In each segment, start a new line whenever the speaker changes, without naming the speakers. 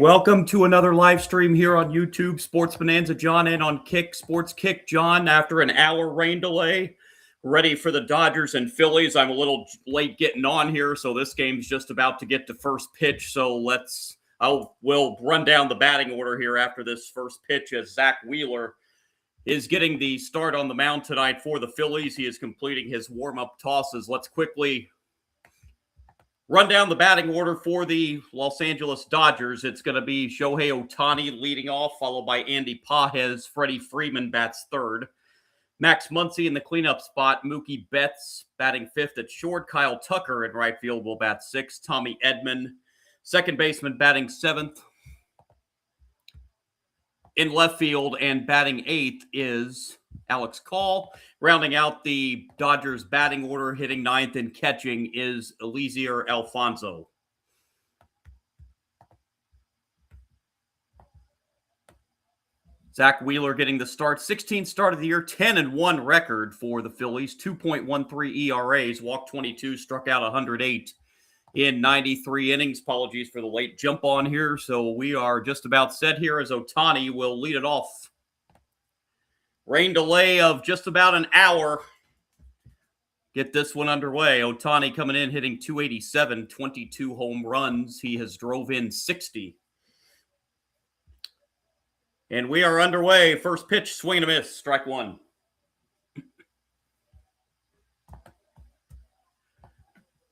welcome to another live stream here on YouTube. Sports Bonanza John in on Kick Sports Kick John after an hour rain delay. Ready for the Dodgers and Phillies. I'm a little late getting on here, so this game's just about to get to first pitch. So we'll run down the batting order here after this first pitch as Zach Wheeler is getting the start on the mound tonight for the Phillies. He is completing his warm-up tosses. Let's quickly run down the batting order for the Los Angeles Dodgers. It's going to be Shohei Ohtani leading off, followed by Andy Pages. Freddie Freeman bats third. Max Muncy in the cleanup spot. Mookie Betts batting fifth at short. Kyle Tucker in right field will bat sixth. Tommy Edman, second baseman, batting seventh. In left field and batting eighth is Alex Call. Rounding out the Dodgers batting order, hitting ninth and catching is Eliezer Alfonso. Zach Wheeler getting the start. 16th start of the year, 10-1 record for the Phillies. 2.13 ERAs, walked 22, struck out 108 in 93 innings. Apologies for the late jump on here. So we are just about set here as Ohtani will lead it off. Rain delay of just about an hour. Get this one underway. Ohtani coming in hitting 287, 22 home runs. He has drove in 60. And we are underway. First pitch, swing and a miss, strike one.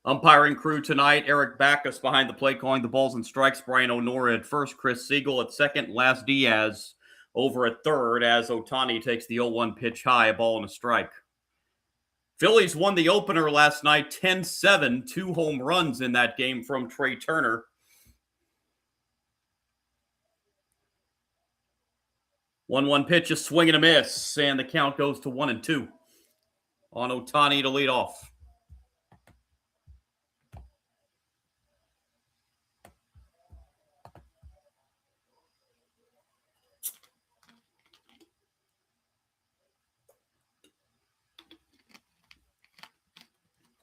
Umpiring crew tonight, Eric Backus behind the plate calling the balls and strikes. Brian O'Nora at first, Chris Siegel at second, Las Diaz over at third as Ohtani takes the 0-1 pitch high, a ball and a strike. Phillies won the opener last night, 10-7, 2 home runs in that game from Trey Turner. 1-1 pitch, a swing and a miss, and the count goes to 1-2 on Ohtani to lead off.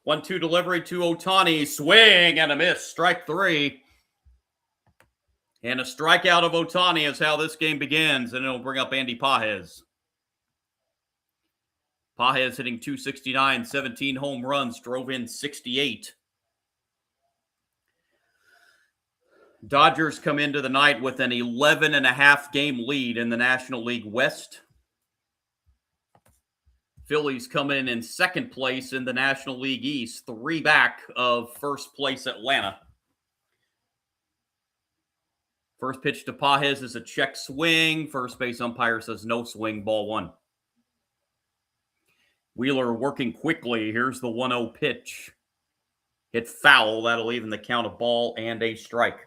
One-two delivery to Ohtani. Swing and a miss. Strike three. And a strikeout of Ohtani is how this game begins. And it'll bring up Andy Pages. Pages hitting 269, 17 home runs, drove in 68. Dodgers come into the night with an 11.5 game lead in the National League West. Phillies come in second place in the National League East, 3 back of first place Atlanta. First pitch to Pages is a check swing. First base umpire says no swing, ball one. Wheeler working quickly. Here's the 1-0 pitch. Hit foul. That'll even the count of ball and a strike.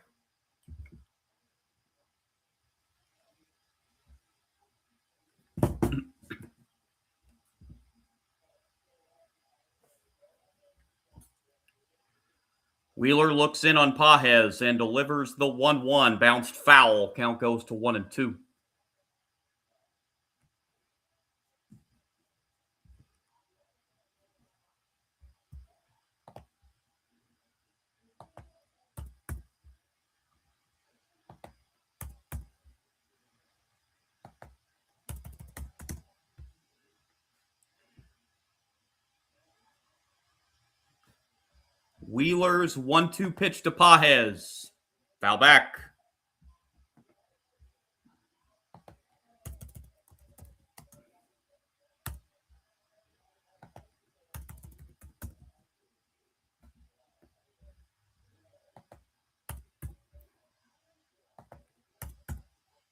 Wheeler looks in on Pages and delivers the 1-1. Bounced foul. Count goes to 1-2. Wheeler's 1-2 pitch to Pages. Foul back.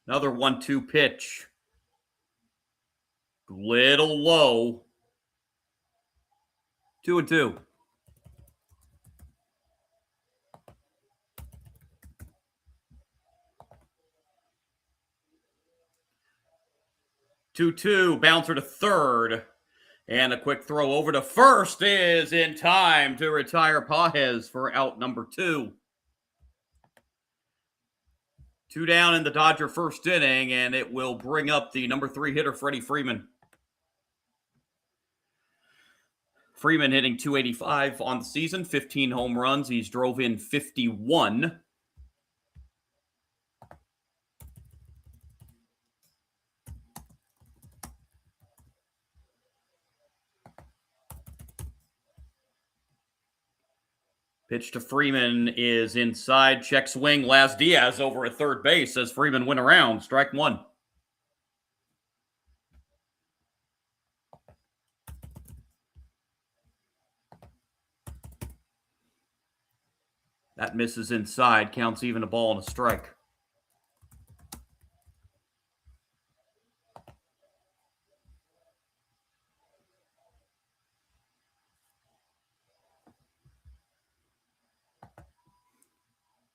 Another 1-2 pitch. Little low. 2-2. Bouncer to third. And a quick throw over to first is in time to retire Pages for out number 2. 2 down in the Dodger first inning, and it will bring up the number 3 hitter, Freddie Freeman. Freeman hitting 285 on the season, 15 home runs. He's drove in 51. Pitch to Freeman is inside. Check swing. Last Diaz over at third base. Says Freeman went around. Strike one. That misses inside. Counts even a ball and a strike.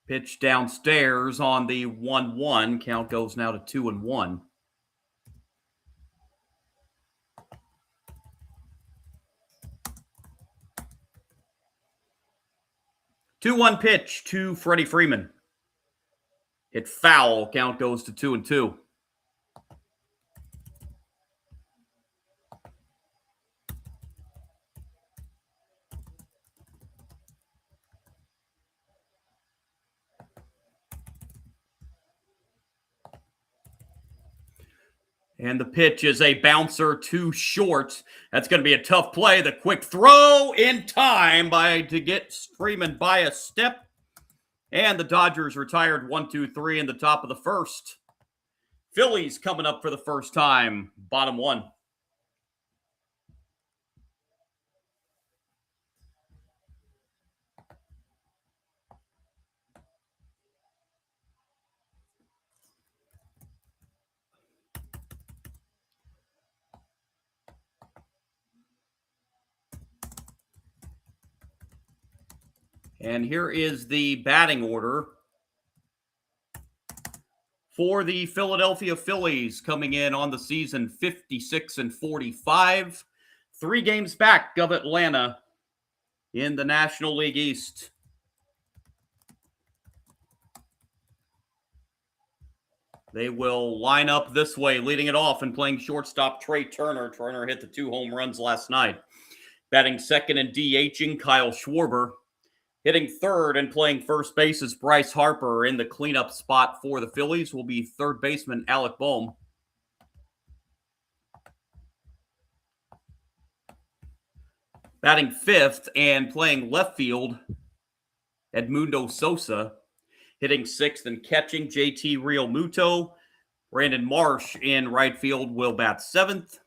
Pitch downstairs on the 1-1. Count goes now to 2-1. Two-one pitch to Freddie Freeman. Hit foul. Count goes to 2-2. And the pitch is a bouncer to short. That's going to be a tough play. The quick throw in time to get Freeman by a step. And the Dodgers retired 1-2-3 in the top of the first. Phillies coming up for the first time. Bottom one. And here is the batting order for the Philadelphia Phillies, coming in on the season 56-45. 3 games back of Atlanta in the National League East. They will line up this way, leading it off and playing shortstop Trey Turner. Turner hit the 2 home runs last night. Batting second and DHing Kyle Schwarber. Hitting third and playing first base is Bryce Harper. In the cleanup spot for the Phillies will be third baseman Alec Bohm. Batting fifth and playing left field, Edmundo Sosa. Hitting sixth and catching, JT Realmuto. Brandon Marsh in right field will bat seventh.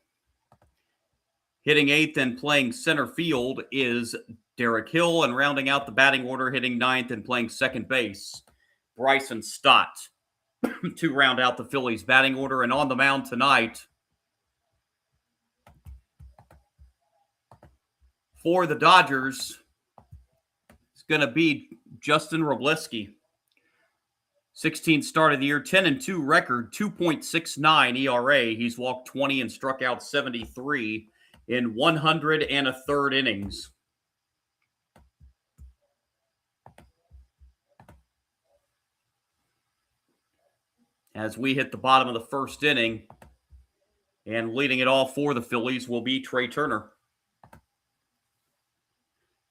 Hitting eighth and playing center field is Derek Hill, and rounding out the batting order, hitting ninth and playing second base, Bryson Stott, to round out the Phillies batting order. And on the mound tonight for the Dodgers, it's going to be Justin Robleski. 16th start of the year, 10-2 record, 2.69 ERA. He's walked 20 and struck out 73 in 100 1/3 innings. As we hit the bottom of the first inning, and leading it all for the Phillies will be Trey Turner.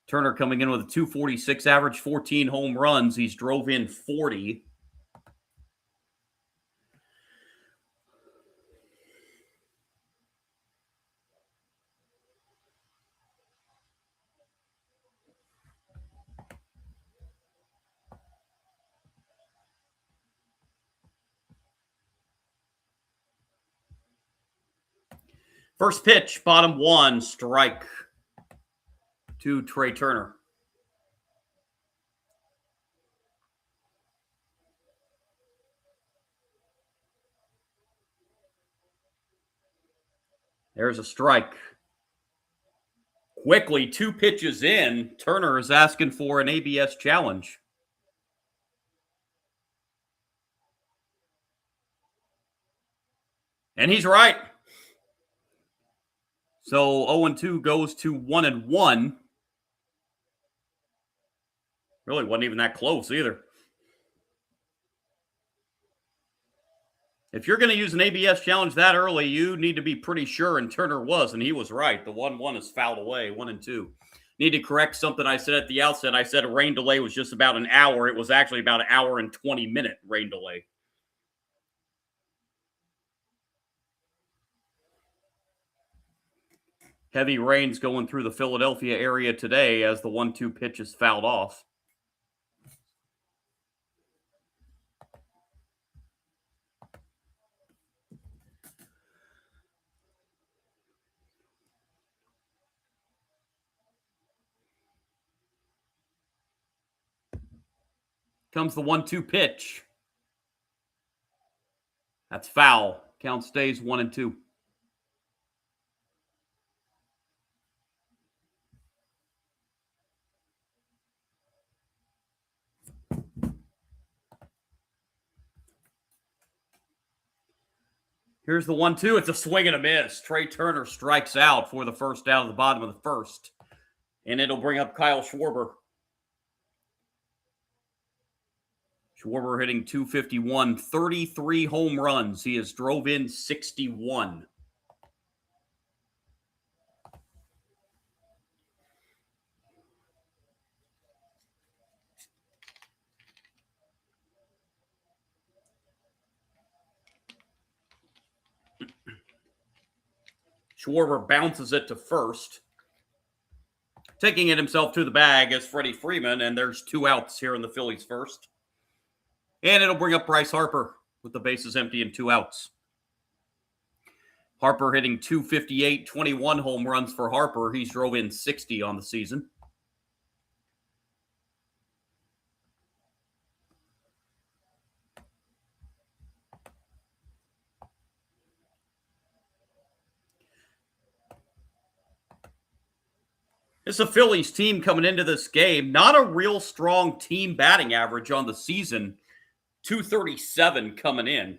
Turner coming in with a .246 average, 14 home runs. He's drove in 40. First pitch, bottom one, strike to Trey Turner. There's a strike. Quickly, 2 pitches in, Turner is asking for an ABS challenge. And he's right. So 0-2 goes to 1-1. Really wasn't even that close either. If you're going to use an ABS challenge that early, you need to be pretty sure, and Turner was, and he was right. The 1-1 is fouled away, 1-2. Need to correct something I said at the outset. I said a rain delay was just about an hour. It was actually about an hour and 20-minute rain delay. Heavy rains going through the Philadelphia area today as the 1-2 pitch is fouled off. Comes the 1-2 pitch. That's foul. Count stays 1-2. Here's the 1-2. It's a swing and a miss. Trey Turner strikes out for the first out of the bottom of the first. And it'll bring up Kyle Schwarber. Schwarber hitting .251, 33 home runs. He has drove in 61. Schwarber bounces it to first. Taking it himself to the bag is Freddie Freeman, and there's 2 outs here in the Phillies first. And it'll bring up Bryce Harper with the bases empty and 2 outs. Harper hitting .258, 21 home runs for Harper. He's drove in 60 on the season. It's a Phillies team coming into this game. Not a real strong team batting average on the season. .237 coming in.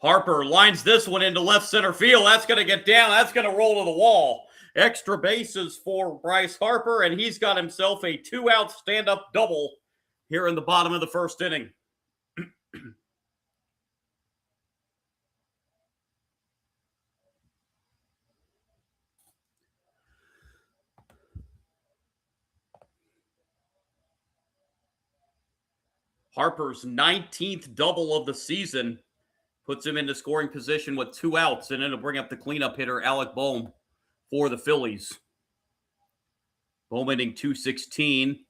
Harper lines this one into left center field. That's going to get down. That's going to roll to the wall. Extra bases for Bryce Harper, and he's got himself a 2-out stand-up double here in the bottom of the first inning. Harper's 19th double of the season puts him into scoring position with 2 outs, and it'll bring up the cleanup hitter, Alec Bohm, for the Phillies. Bohm hitting .216,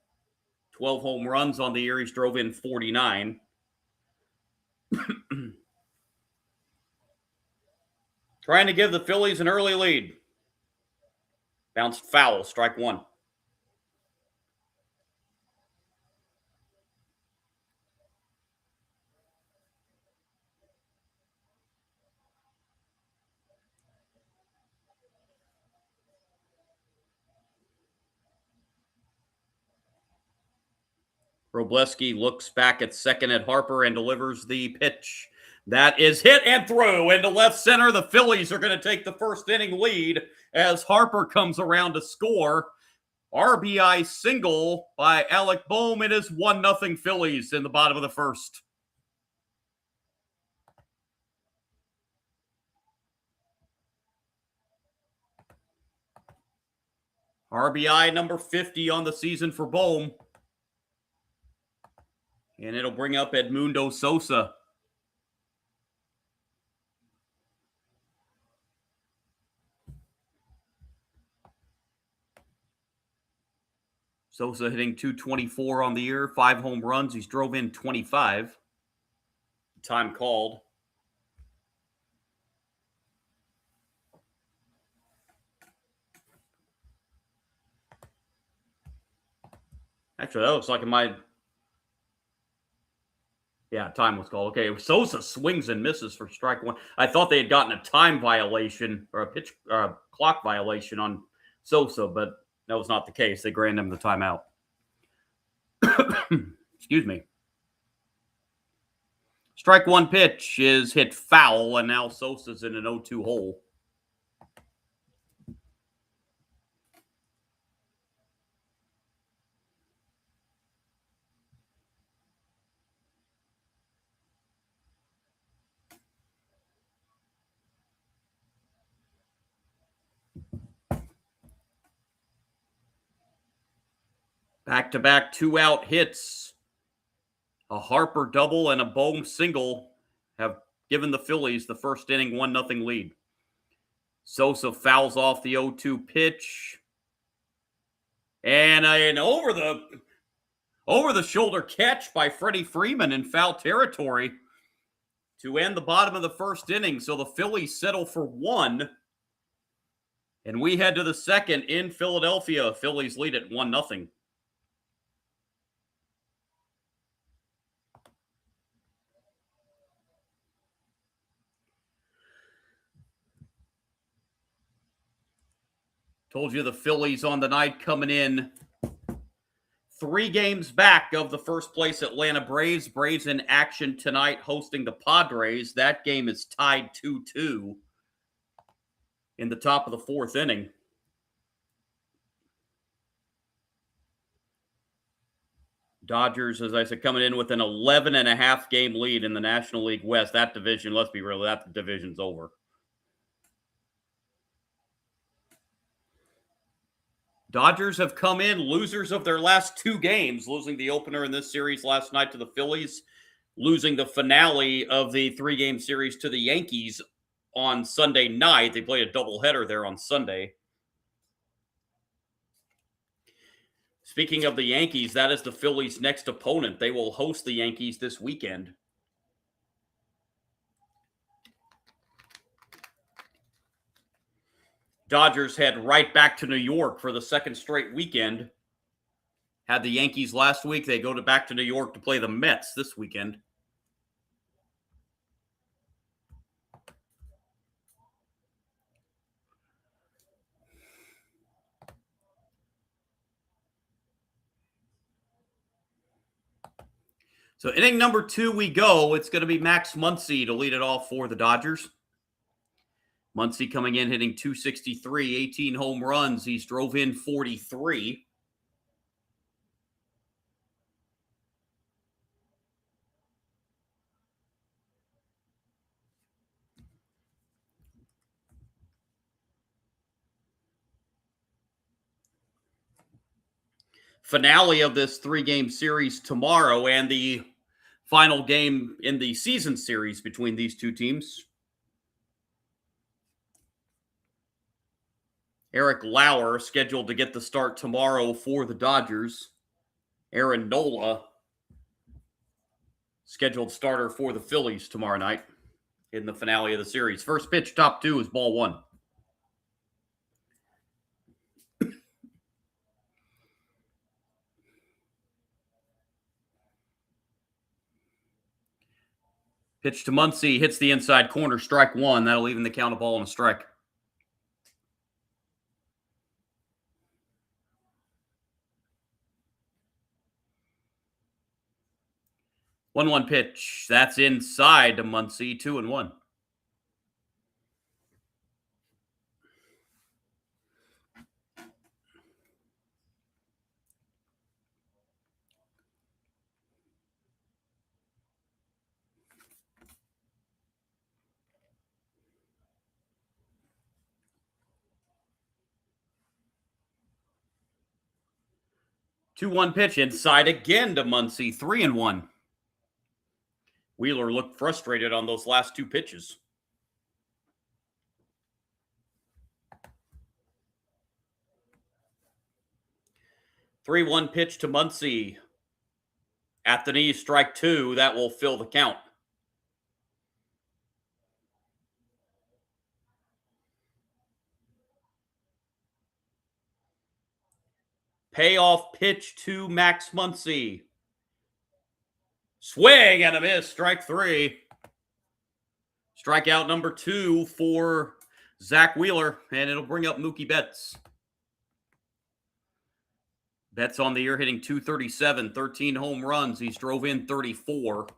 12 home runs on the year. He's drove in 49. Trying to give the Phillies an early lead. Bounced foul, strike 1. Robleski looks back at second at Harper and delivers the pitch. That is hit and through into left center. The Phillies are going to take the first inning lead as Harper comes around to score. RBI single by Alec Bohm. It is 1-0 Phillies in the bottom of the first. RBI number 50 on the season for Bohm. And it'll bring up Edmundo Sosa. Sosa hitting .224 on the year, 5 home runs. He's drove in 25. Time called. Actually, that looks like it might... Yeah, time was called. Okay, Sosa swings and misses for strike 1. I thought they had gotten a time violation or a pitch clock violation on Sosa, but that was not the case. They granted him the timeout. Excuse me. Strike 1 pitch is hit foul, and now Sosa's in an 0-2 hole. Back-to-back 2-out hits. A Harper double and a Bohm single have given the Phillies the first inning 1-0 lead. Sosa fouls off the 0-2 pitch. And an over-the-shoulder catch by Freddie Freeman in foul territory to end the bottom of the first inning. So the Phillies settle for 1. And we head to the second in Philadelphia. Phillies lead at 1-0. Told you the Phillies on the night coming in 3 games back of the first place Atlanta Braves. Braves in action tonight hosting the Padres. That game is tied 2-2 in the top of the 4th inning. Dodgers, as I said, coming in with an 11.5 game lead in the National League West. That division, let's be real, that division's over. Dodgers have come in losers of their last 2 games, losing the opener in this series last night to the Phillies, losing the finale of the 3-game series to the Yankees on Sunday night. They played a doubleheader there on Sunday. Speaking of the Yankees, that is the Phillies' next opponent. They will host the Yankees this weekend. Dodgers head right back to New York for the 2nd straight weekend. Had the Yankees last week. They go back to New York to play the Mets this weekend. So inning number 2 we go. It's going to be Max Muncy to lead it off for the Dodgers. Muncy coming in hitting .263, 18 home runs. He's drove in 43. Finale of this 3-game series tomorrow and the final game in the season series between these 2 teams. Eric Lauer scheduled to get the start tomorrow for the Dodgers. Aaron Nola scheduled starter for the Phillies tomorrow night in the finale of the series. First pitch, top 2 is ball 1. Pitch to Muncy, hits the inside corner, strike 1. That'll even the count of ball and a strike. 1-1 pitch. That's inside to Muncy, 2-1. Two-one pitch inside again to Muncy, 3-1. Wheeler looked frustrated on those last 2 pitches. Three-one pitch to Muncy. At the knee, strike 2. That will fill the count. Payoff pitch to Max Muncy. Swing and a miss, strike 3. Strikeout number 2 for Zach Wheeler, and it'll bring up Mookie Betts. Betts on the year hitting .237, 13 home runs. He's drove in 34.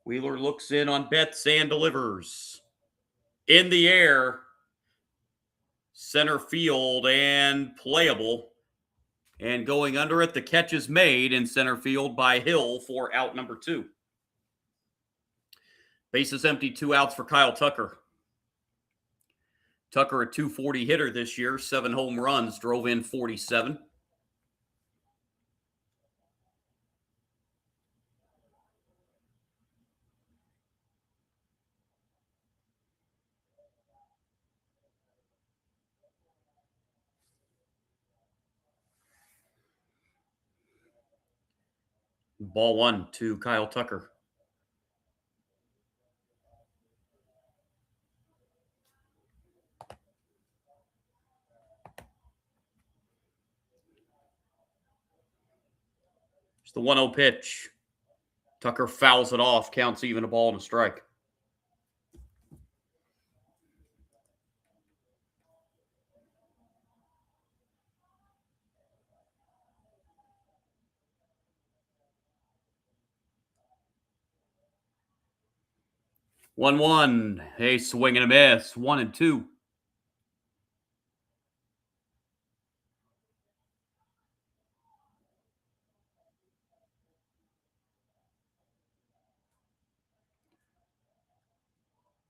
Wheeler looks in on Betts and delivers. In the air, center field and playable. And going under it, the catch is made in center field by Hill for out number 2. Bases empty, 2 outs for Kyle Tucker. Tucker, a .240 hitter this year, 7 home runs, drove in 47. Ball 1 to Kyle Tucker. It's the 1-0 pitch. Tucker fouls it off. Counts even, a ball and a strike. One. Hey, swing and a miss. 1-2.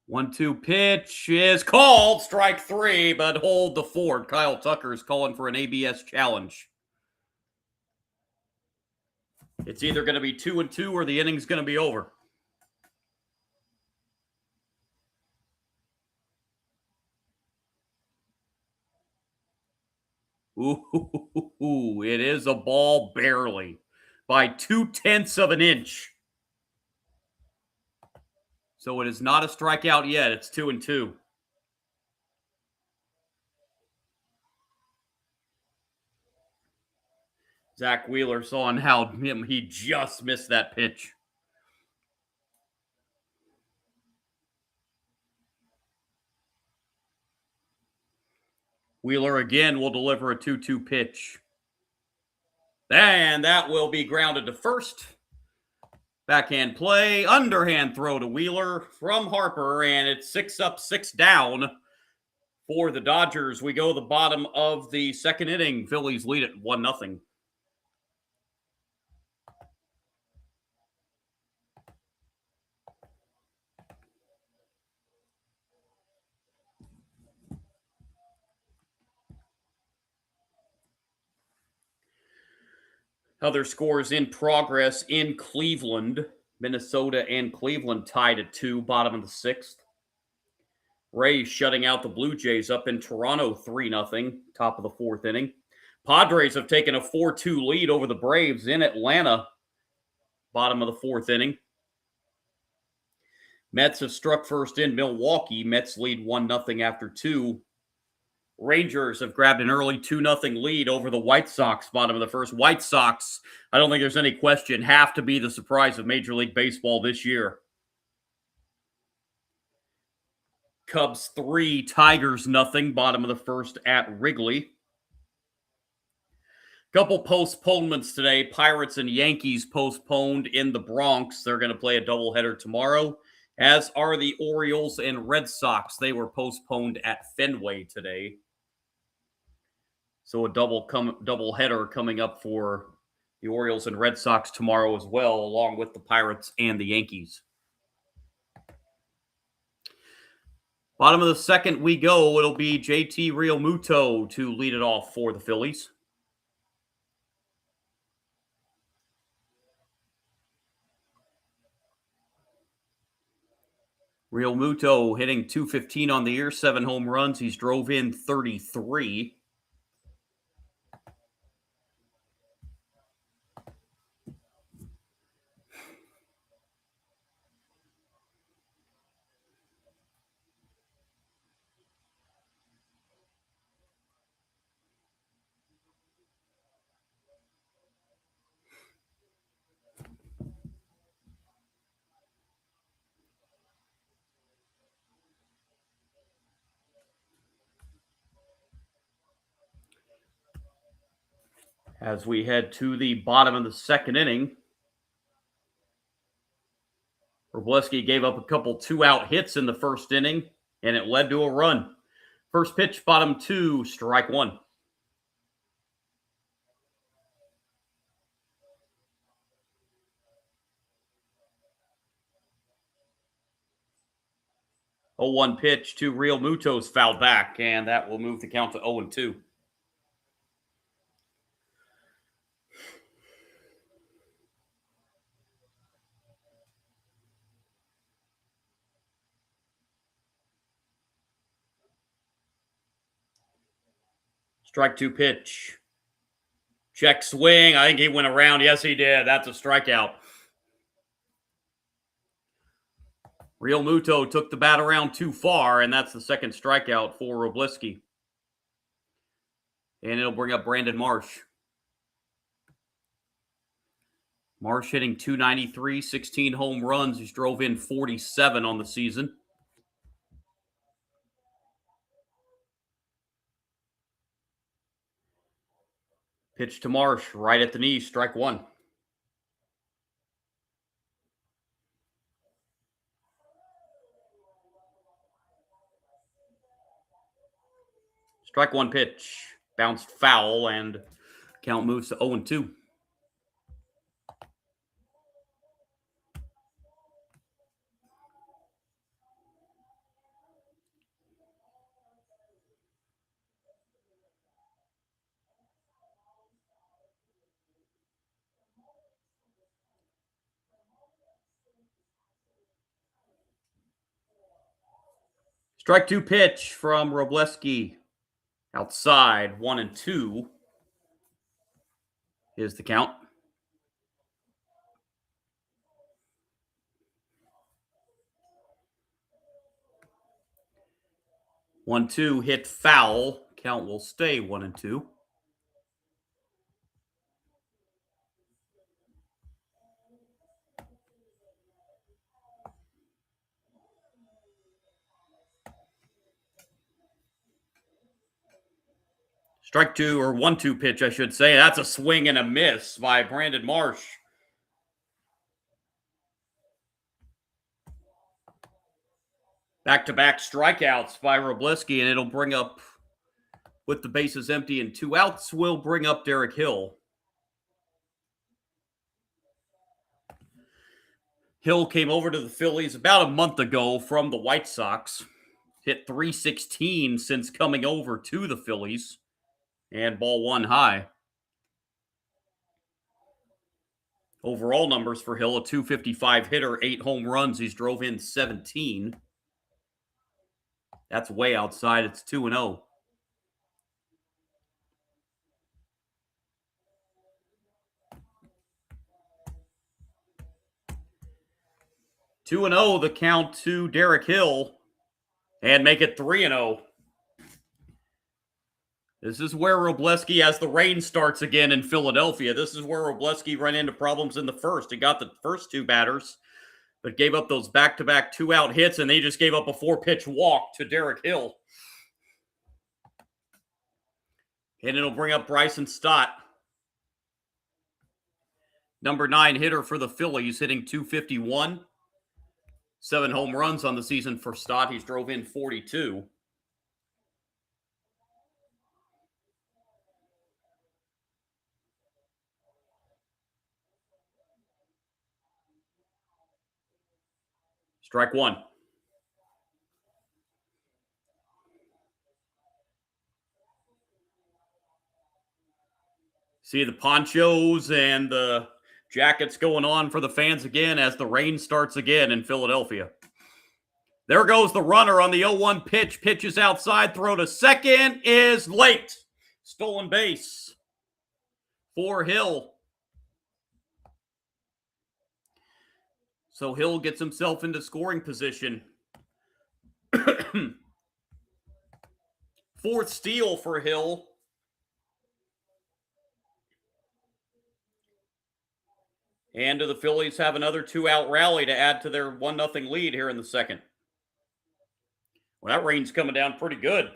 One-two pitch is called. Strike 3, but hold the fort. Kyle Tucker is calling for an ABS challenge. It's either going to be 2-2 or the inning's going to be over. Ooh, it is a ball barely by 0.2 of an inch. So it is not a strikeout yet. It's 2-2. Zach Wheeler saw on how he just missed that pitch. Wheeler again will deliver a 2-2 pitch. And that will be grounded to first. Backhand play, underhand throw to Wheeler from Harper, and it's 6 up, 6 down for the Dodgers. We go to the bottom of the second inning. Phillies lead it 1-0. Other scores in progress in Cleveland. Minnesota and Cleveland tied at 2, bottom of the 6th. Rays shutting out the Blue Jays up in Toronto 3-0, top of the 4th inning. Padres have taken a 4-2 lead over the Braves in Atlanta, bottom of the 4th inning. Mets have struck first in Milwaukee. Mets lead 1-0 after 2. Rangers have grabbed an early 2-0 lead over the White Sox, bottom of the 1st. White Sox, I don't think there's any question, have to be the surprise of Major League Baseball this year. Cubs 3, Tigers 0, bottom of the 1st at Wrigley. Couple postponements today. Pirates and Yankees postponed in the Bronx. They're going to play a doubleheader tomorrow, as are the Orioles and Red Sox. They were postponed at Fenway today. So a doubleheader coming up for the Orioles and Red Sox tomorrow as well, along with the Pirates and the Yankees. Bottom of the 2nd we go. It'll be JT Realmuto to lead it off for the Phillies. Realmuto hitting .215 on the year, 7 home runs. He's drove in 33. As we head to the bottom of the 2nd inning, Wroblewski gave up a couple 2-out hits in the 1st inning, and it led to a run. First pitch, bottom 2, strike 1. A 0-1 pitch to Realmuto's fouled back, and that will move the count to 0-2. Strike 2 pitch. Check swing. I think he went around. Yes, he did. That's a strikeout. Realmuto took the bat around too far, and that's the 2nd strikeout for Wroblewski. And it'll bring up Brandon Marsh. Marsh hitting .293, 16 home runs. He's drove in 47 on the season. Pitch to Marsh, right at the knee, strike one. Strike one pitch, bounced foul, and count moves to 0-2. Strike two pitch from Robleski. Outside, 1-2 is the count. One, two, hit foul. Count will stay 1-2. Strike two, or 1-2 pitch, I should say. That's a swing and a miss by Brandon Marsh. Back-to-back strikeouts by Robleski, and it'll bring up, with the bases empty and 2 outs, will bring up Derek Hill. Hill came over to the Phillies about a month ago from the White Sox. Hit .316 since coming over to the Phillies. And ball one high. Overall numbers for Hill, a .255 hitter, 8 home runs. He's drove in 17. That's way outside. It's 2-0. Two and 0, the count to Derek Hill, and make it 3-0. This is where Robleski, as the rain starts again in Philadelphia, this is where Robleski ran into problems in the first. He got the first 2 batters, but gave up those back-to-back 2-out hits, and they just gave up a 4-pitch walk to Derek Hill. And it'll bring up Bryson Stott. Number 9 hitter for the Phillies, hitting .251. 7 home runs on the season for Stott. He's drove in 42. Strike one. See the ponchos and the jackets going on for the fans again as the rain starts again in Philadelphia. There goes the runner on the 0-1 pitch. Pitches outside. Throw to second is late. Stolen base for Hill. So Hill gets himself into scoring position. 4th steal for Hill. And do the Phillies have another 2-out rally to add to their 1-0 lead here in the second? Well, that rain's coming down pretty good.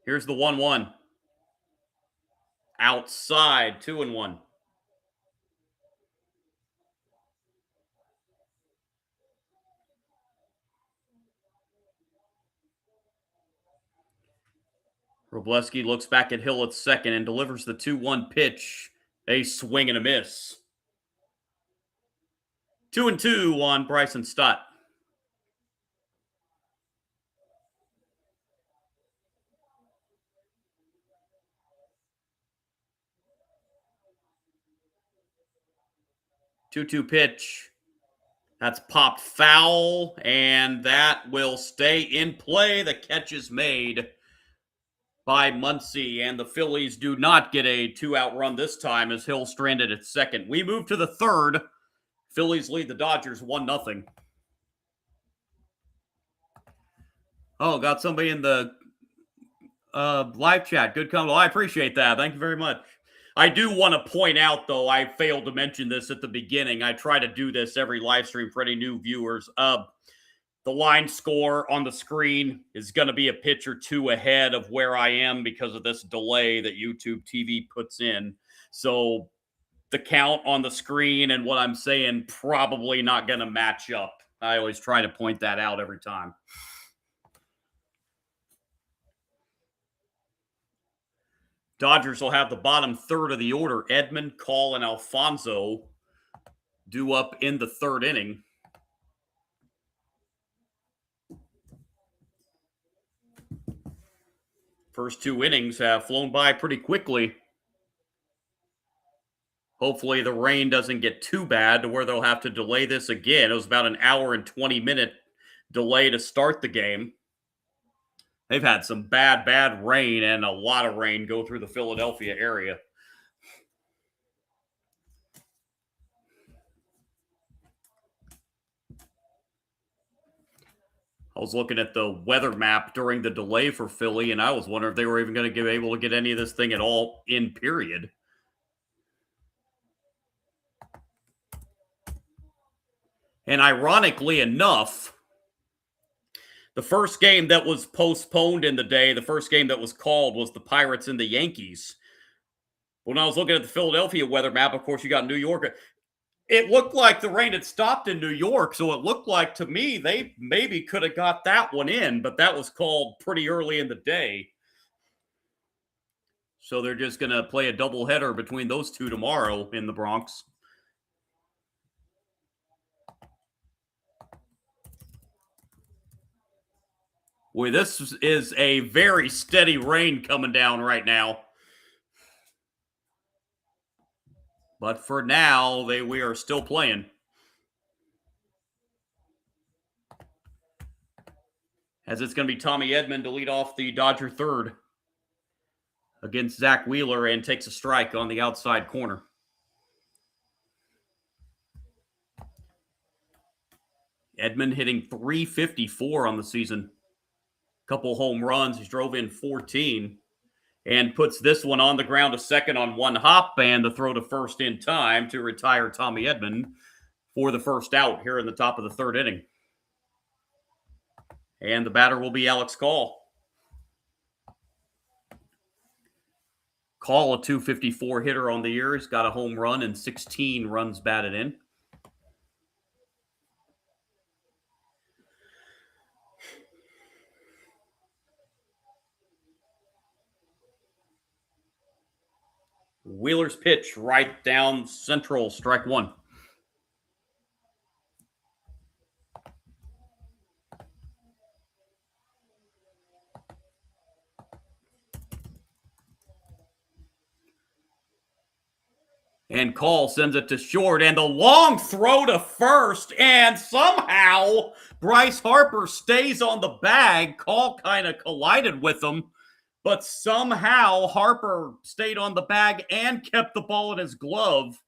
Here's the 1-1. Outside, 2-1. Robleski looks back at Hill at second and delivers the 2-1 pitch. A swing and a miss. 2-2 on Bryson Stott. Two pitch. That's popped foul, and that will stay in play. The catch is made by Muncy, and the Phillies do not get a 2-out run this time as Hill stranded at second. We move to the third. Phillies lead the Dodgers 1-0. Oh, got somebody in the live chat. Good comment. Well, I appreciate that. Thank you very much. I do want to point out, though, I failed to mention this at the beginning. I try to do this every live stream for any new viewers. The line score on the screen is going to be a pitch or two ahead of where I am because of this delay that YouTube TV puts in. So the count on the screen and what I'm saying probably not going to match up. I always try to point that out every time. Dodgers will have the bottom third of the order. Edman, Call, and Alfonso due up in the third inning. First two innings have flown by pretty quickly. Hopefully the rain doesn't get too bad to where they'll have to delay this again. It was about an hour and 20-minute delay to start the game. They've had some bad rain and a lot of rain go through the Philadelphia area. I was looking at the weather map during the delay for Philly, and I was wondering if they were even going to be able to get any of this thing at all in, period. And ironically enough, the first game that was postponed in the day, the first game that was called was the Pirates and the Yankees. When I was looking at the Philadelphia weather map, of course, you got New York. It looked like the rain had stopped in New York, so it looked like to me they maybe could have got that one in, but that was called pretty early in the day. So they're just going to play a doubleheader between those two tomorrow in the Bronx. Boy, this is a very steady rain coming down right now. But for now, we are still playing. As it's going to be Tommy Edman to lead off the Dodger third against Zach Wheeler and takes a strike on the outside corner. Edman hitting .354 on the season. Couple home runs. He's drove in 14 and puts this one on the ground to second on one hop and the throw to first in time to retire Tommy Edman for the first out here in the top of the third inning. And the batter will be Alex Call. Call, a .254 hitter on the year. He's got a home run and 16 runs batted in. Wheeler's pitch right down central, strike one. And Call sends it to short, and the long throw to first, and somehow Bryce Harper stays on the bag. Call kind of collided with him, but somehow Harper stayed on the bag and kept the ball in his glove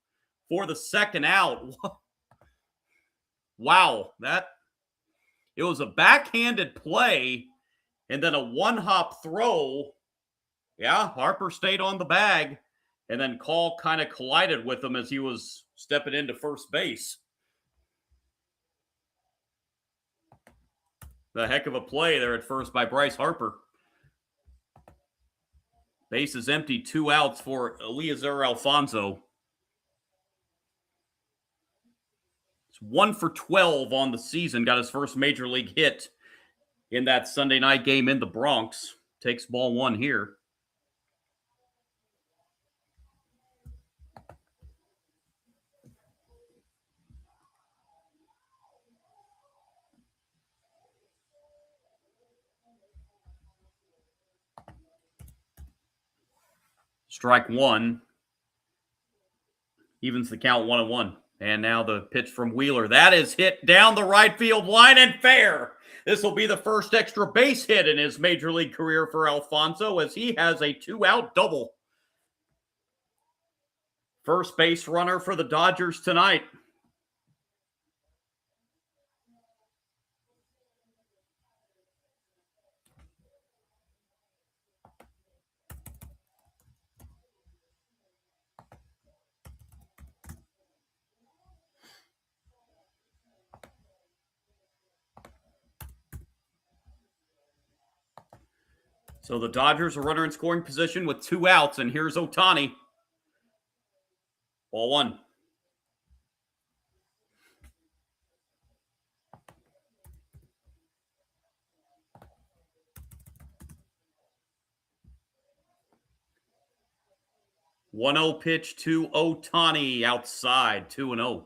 for the second out. Wow, it was a backhanded play and then a one-hop throw. Yeah, Harper stayed on the bag. And then Call kind of collided with him as he was stepping into first base. The heck of a play there at first by Bryce Harper. Base is empty, 2 outs for Eliezer Alfonso. It's 1 for 12 on the season. Got his first major league hit in that Sunday night game in the Bronx. Takes ball one here. Strike one. Evens the count 1-1. And now the pitch from Wheeler. That is hit down the right field line and fair. This will be the first extra base hit in his major league career for Alfonso as he has a 2-out double. First base runner for the Dodgers tonight. So the Dodgers are runner in scoring position with 2 outs, and here's Ohtani. Ball 1. One 0 pitch to Ohtani outside, 2-0.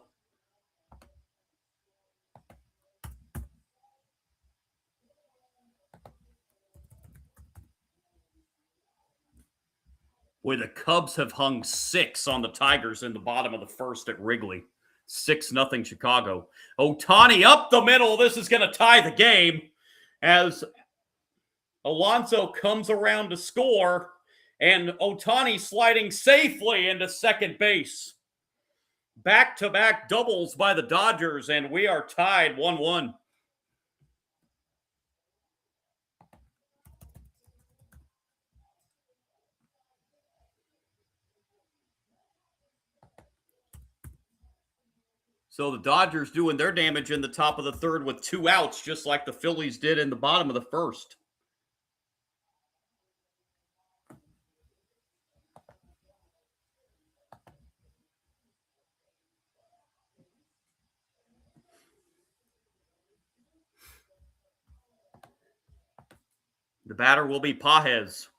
Boy, the Cubs have hung 6 on the Tigers in the bottom of the first at Wrigley. 6-0 Chicago. Ohtani up the middle. This is going to tie the game as Alonso comes around to score, and Ohtani sliding safely into second base. Back-to-back doubles by the Dodgers, and we are tied 1-1. So the Dodgers doing their damage in the top of the third with 2 outs, just like the Phillies did in the bottom of the first. The batter will be Pages.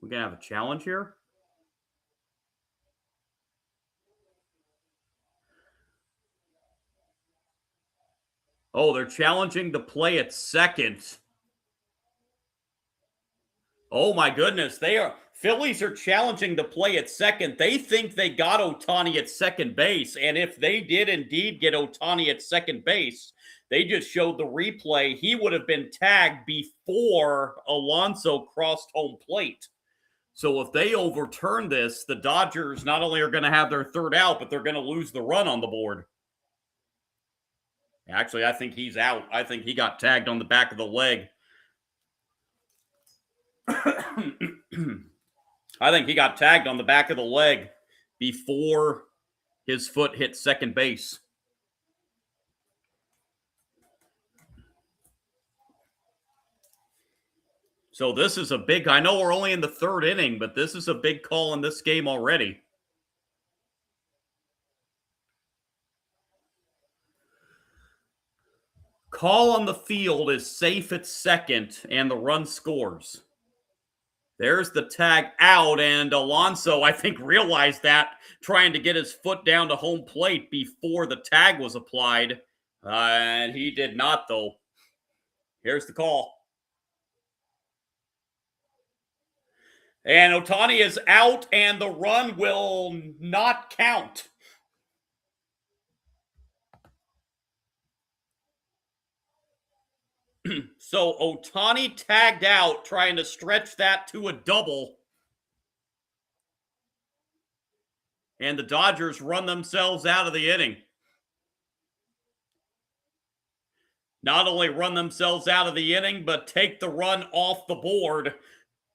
We're going to have a challenge here. Oh, they're challenging the play at second. Oh my goodness, Phillies are challenging the play at second. They think they got Ohtani at second base, and if they did indeed get Ohtani at second base, they just showed the replay. He would have been tagged before Alonso crossed home plate. So if they overturn this, the Dodgers not only are going to have their third out, but they're going to lose the run on the board. Actually, I think he's out. I think he got tagged on the back of the leg. I think he got tagged on the back of the leg before his foot hit second base. So this is a big, I know we're only in the third inning, but this is a big call in this game already. Call on the field is safe at second, and the run scores. There's the tag out, and Alonso, I think, realized that, trying to get his foot down to home plate before the tag was applied. And he did not, though. Here's the call. And Ohtani is out, and the run will not count. So Ohtani tagged out, trying to stretch that to a double. And the Dodgers run themselves out of the inning. Not only run themselves out of the inning, but take the run off the board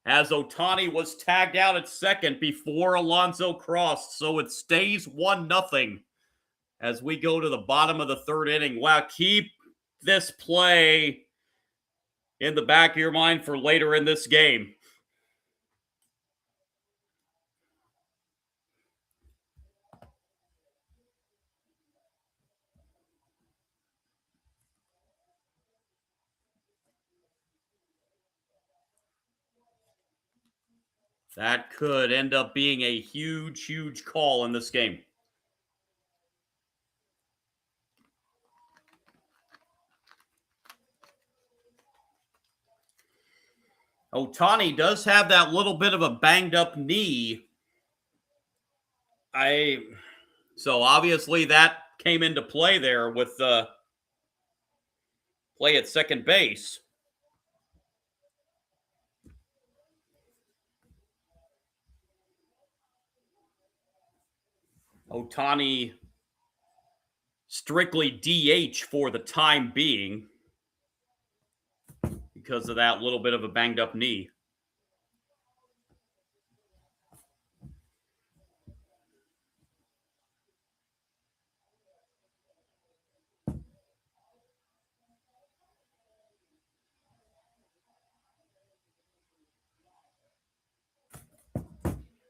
as Ohtani was tagged out at second before Alonso crossed. So it stays 1-0 as we go to the bottom of the third inning. Wow, keep this play in the back of your mind for later in this game. That could end up being a huge, huge call in this game. Ohtani does have that little bit of a banged up knee. So obviously that came into play there with the play at second base. Ohtani strictly DH for the time being because of that little bit of a banged up knee.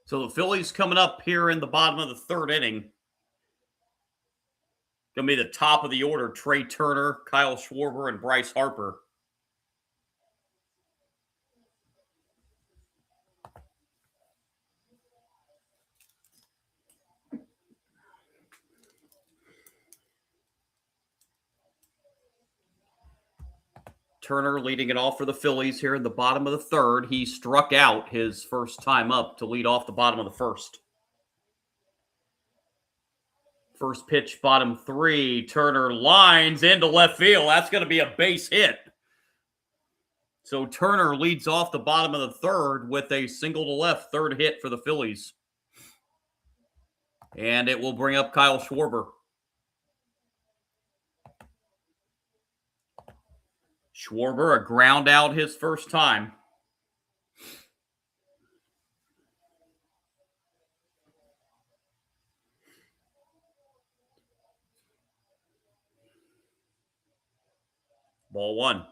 So the Phillies coming up here in the bottom of the third inning. Going to be the top of the order, Trey Turner, Kyle Schwarber, and Bryce Harper. Turner leading it off for the Phillies here in the bottom of the third. He struck out his first time up to lead off the bottom of the first. First pitch, bottom three. Turner lines into left field. That's going to be a base hit. So Turner leads off the bottom of the third with a single to left, third hit for the Phillies. And it will bring up Kyle Schwarber. Schwarber, a ground out his first time. Ball one.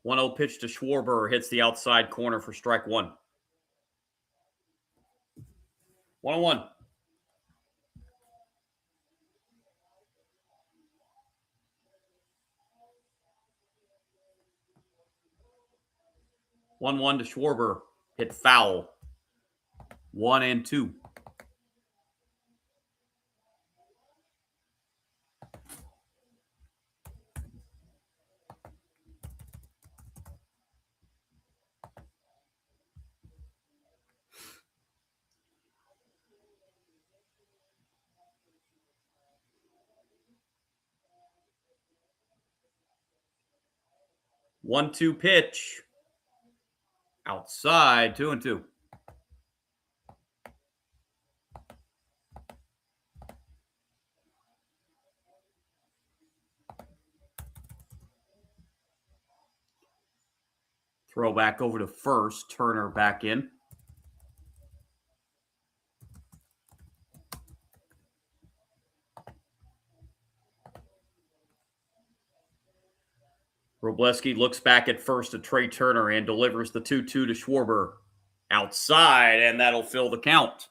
One 0 pitch to Schwarber, hits the outside corner for strike one. 1-1. One to Schwarber, hit foul. 1-2. One-two pitch. Outside, 2-2. Throw back over to first. Turner back in. Robleski looks back at first to Trey Turner and delivers the 2-2 to Schwarber. Outside, and that'll fill the count.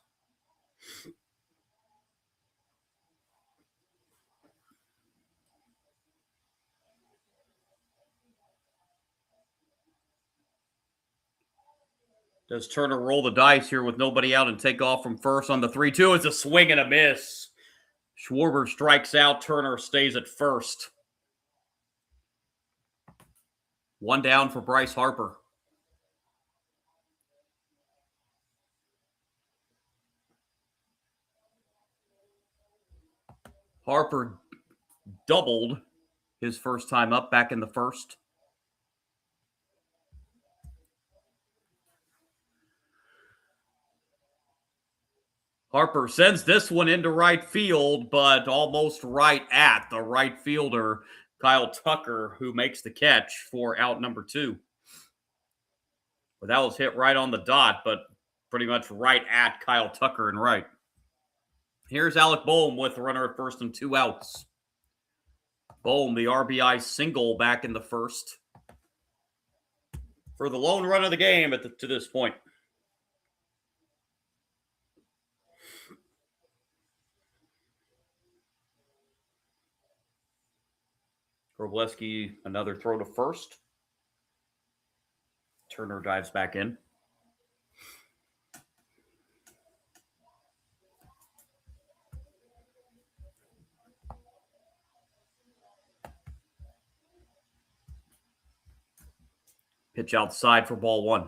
Does Turner roll the dice here with nobody out and take off from first on the 3-2? It's a swing and a miss. Schwarber strikes out. Turner stays at first. One down for Bryce Harper. Harper doubled his first time up back in the first. Harper sends this one into right field, but almost right at the right fielder, Kyle Tucker, who makes the catch for out number 2. But that was hit right on the dot, but pretty much right at Kyle Tucker and right. Here's Alec Boehm with the runner at first and 2 outs. Boehm, the RBI single back in the first for the lone run of the game to this point. Robleski, another throw to first. Turner dives back in. Pitch outside for ball one.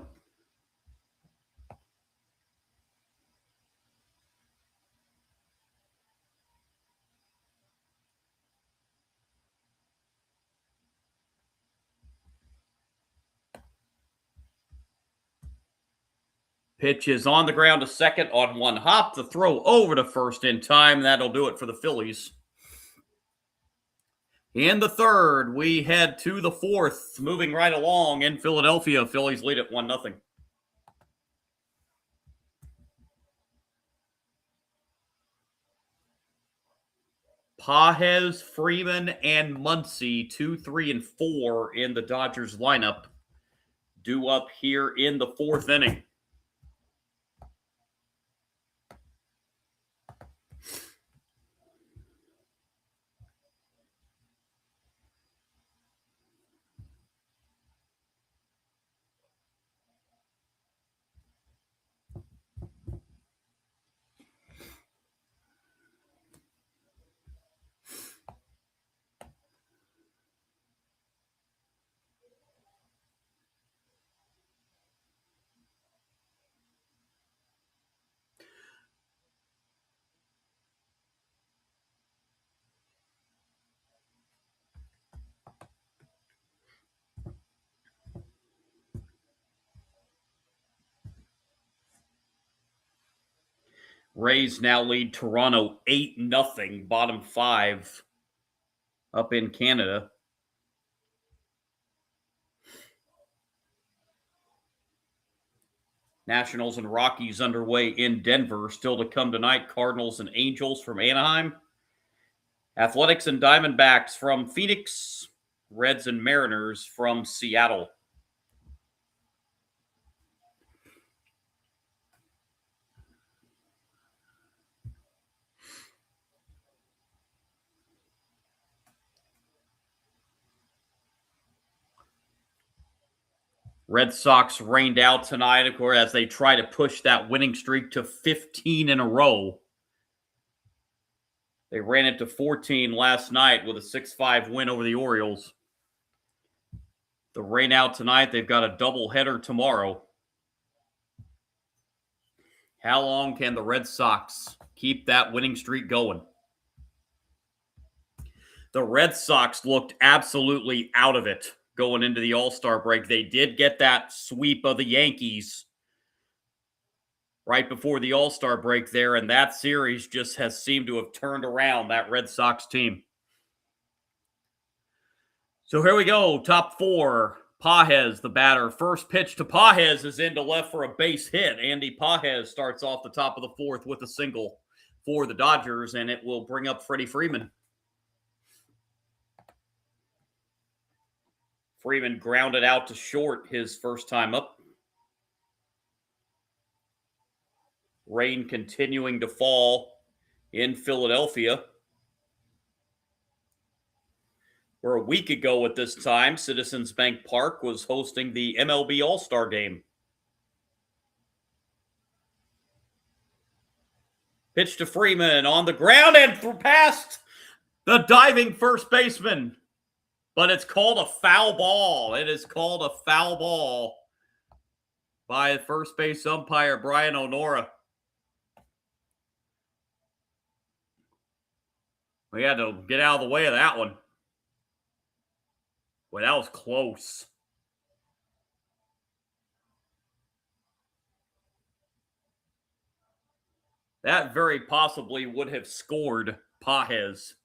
Pitch is on the ground to second on one hop. The throw over to first in time. That'll do it for the Phillies. In the third, we head to the fourth. Moving right along in Philadelphia. Phillies lead at 1-0. Pages, Freeman, and Muncy, 2, 3, and 4 in the Dodgers lineup, due up here in the 4th inning. Rays now lead Toronto 8-0, bottom 5 up in Canada. Nationals and Rockies underway in Denver. Still to come tonight, Cardinals and Angels from Anaheim. Athletics and Diamondbacks from Phoenix. Reds and Mariners from Seattle. Red Sox rained out tonight, of course, as they try to push that winning streak to 15 in a row. They ran it to 14 last night with a 6-5 win over the Orioles. The rain out tonight, they've got a doubleheader tomorrow. How long can the Red Sox keep that winning streak going? The Red Sox looked absolutely out of it going into the All-Star break. They did get that sweep of the Yankees right before the All-Star break there, and that series just has seemed to have turned around that Red Sox team. So here we go, top 4. Pages, the batter. First pitch to Pages is into left for a base hit. Andy Pages starts off the top of the 4th with a single for the Dodgers, and it will bring up Freddie Freeman. Freeman grounded out to short his first time up. Rain continuing to fall in Philadelphia. Where a week ago at this time, Citizens Bank Park was hosting the MLB All-Star Game. Pitch to Freeman on the ground and past the diving first baseman. But it's called a foul ball. It is called a foul ball by first base umpire Brian Onora. We had to get out of the way of that one. Boy, that was close. That very possibly would have scored Pages.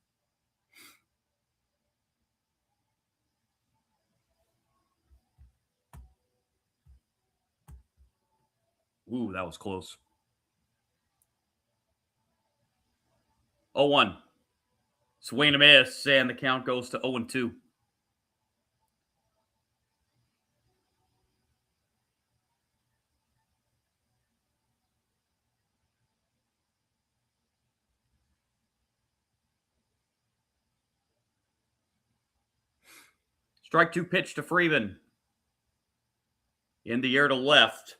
Ooh, that was close. 0-1. Swing and a miss, and the count goes to 0-2. Strike 2 pitch to Freeman. In the air to left.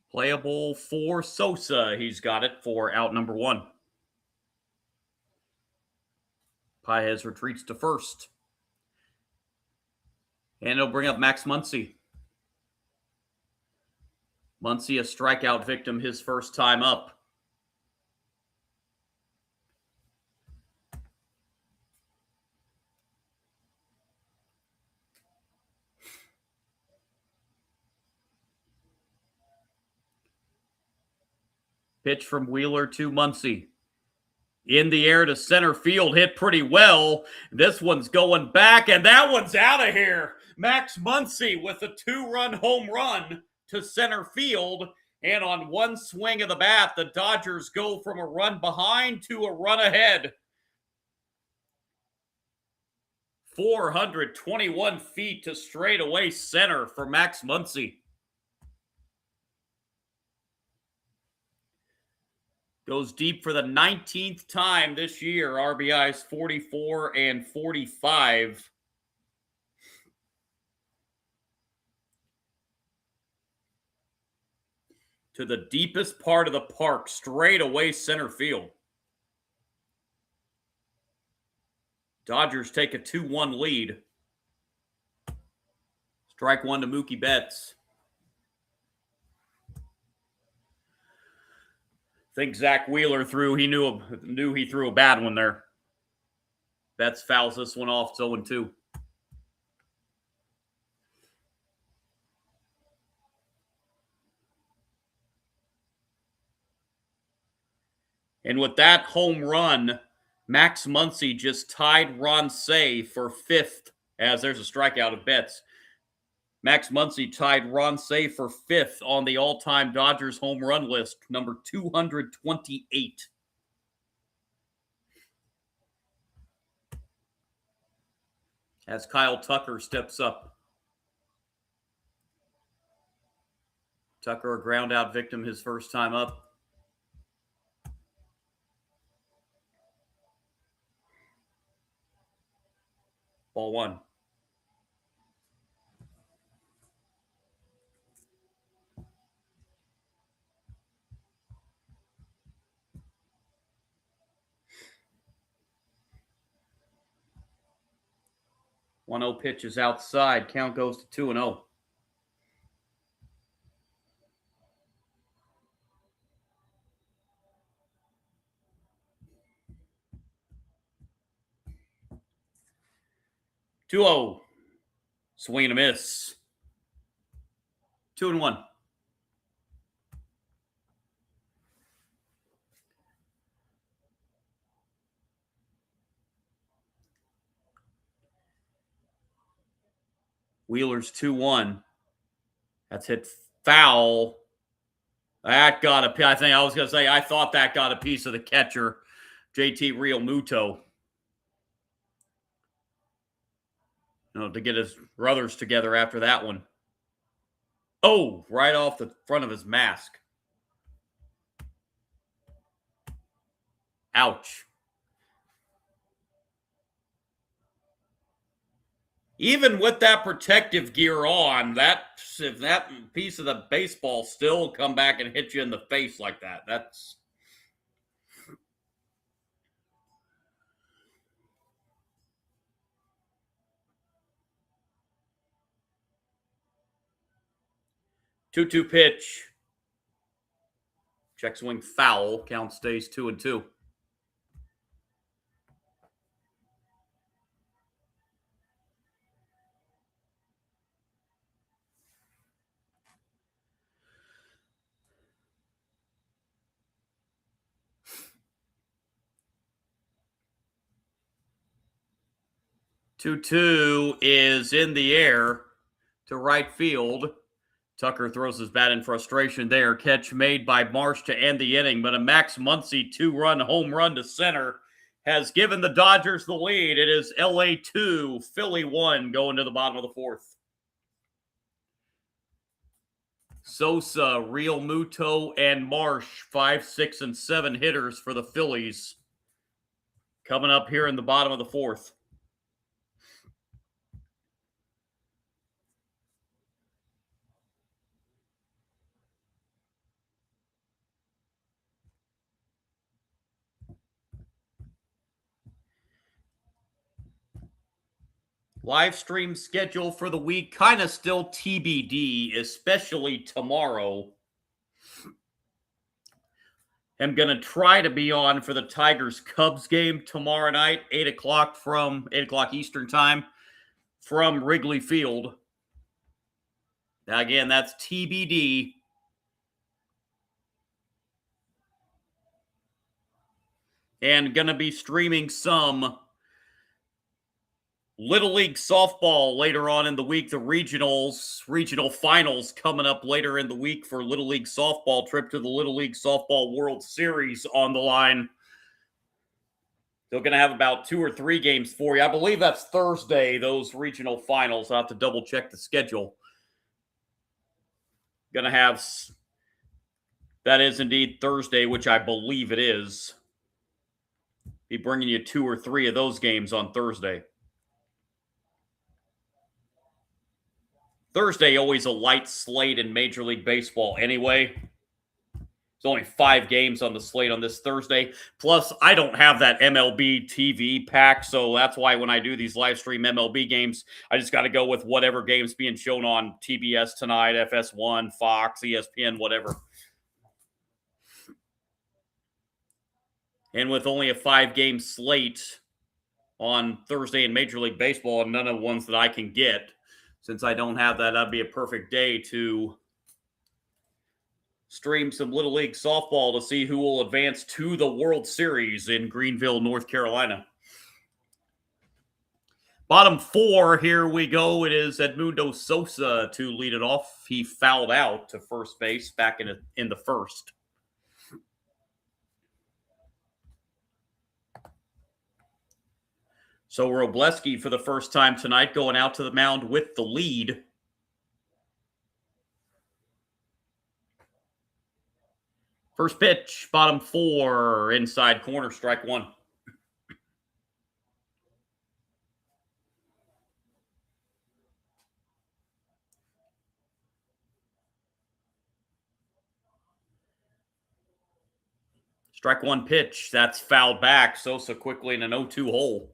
Playable for Sosa. He's got it for out number 1. Pages retreats to first. And it'll bring up Max Muncy. Muncy, a strikeout victim his first time up. Pitch from Wheeler to Muncy. In the air to center field, hit pretty well. This one's going back, and that one's out of here. Max Muncy with a 2-run home run to center field. And on one swing of the bat, the Dodgers go from a run behind to a run ahead. 421 feet to straightaway center for Max Muncy. Goes deep for the 19th time this year. RBIs 44 and 45. To the deepest part of the park, straight away center field. Dodgers take a 2-1 lead. Strike one to Mookie Betts. I think Zach Wheeler threw. He knew he threw a bad one there. Betts fouls this one off. It's 0-2. And with that home run, Max Muncy just tied Ron Cey for 5th, as there's a strikeout of Betts. Max Muncy tied Ron Cey for 5th on the all-time Dodgers home run list, number 228. As Kyle Tucker steps up. Tucker, a ground-out victim his first time up. Ball one. One 0 pitch is outside. Count goes to 2-0. Two-0. Swing and a miss. 2-1. Wheeler's 2-1. That's hit foul. That got a. I thought that got a piece of the catcher, JT Realmuto. To get his brothers together after that one. Oh, right off the front of his mask. Ouch. Even with that protective gear on, if that piece of the baseball still come back and hit you in the face like that, that's... Two-two pitch. Check swing foul. Count stays 2-2. Two is in the air to right field. Tucker throws his bat in frustration there. Catch made by Marsh to end the inning, but a Max Muncy 2-run home run to center has given the Dodgers the lead. It is LA 2, Philly 1 going to the bottom of the 4th. Sosa, Realmuto, and Marsh, 5, 6, and 7 hitters for the Phillies. Coming up here in the bottom of the 4th. Live stream schedule for the week, kind of still TBD, especially tomorrow. I'm going to try to be on for the Tigers-Cubs game tomorrow night, 8 o'clock Eastern time from Wrigley Field. Now, again, that's TBD. And going to be streaming some Little League softball later on in the week. The regional finals coming up later in the week for Little League softball. Trip to the Little League Softball World Series on the line. They're going to have about 2 or 3 games for you. I believe that's Thursday, those regional finals. I'll have to double check the schedule. Going to have, that is indeed Thursday, which I believe it is. Be bringing you 2 or 3 of those games on Thursday. Thursday, always a light slate in Major League Baseball anyway. There's only 5 games on the slate on this Thursday. Plus, I don't have that MLB TV pack, so that's why when I do these live stream MLB games, I just got to go with whatever game's being shown on TBS tonight, FS1, Fox, ESPN, whatever. And with only a 5-game slate on Thursday in Major League Baseball, and none of the ones that I can get, since I don't have that, that'd be a perfect day to stream some Little League softball to see who will advance to the World Series in Greenville, North Carolina. Bottom 4, here we go. It is Edmundo Sosa to lead it off. He fouled out to first base back in the first. So Robleski for the first time tonight going out to the mound with the lead. First pitch, bottom 4, inside corner, strike 1. Strike 1 pitch, that's fouled back. Sosa quickly in an 0-2 hole.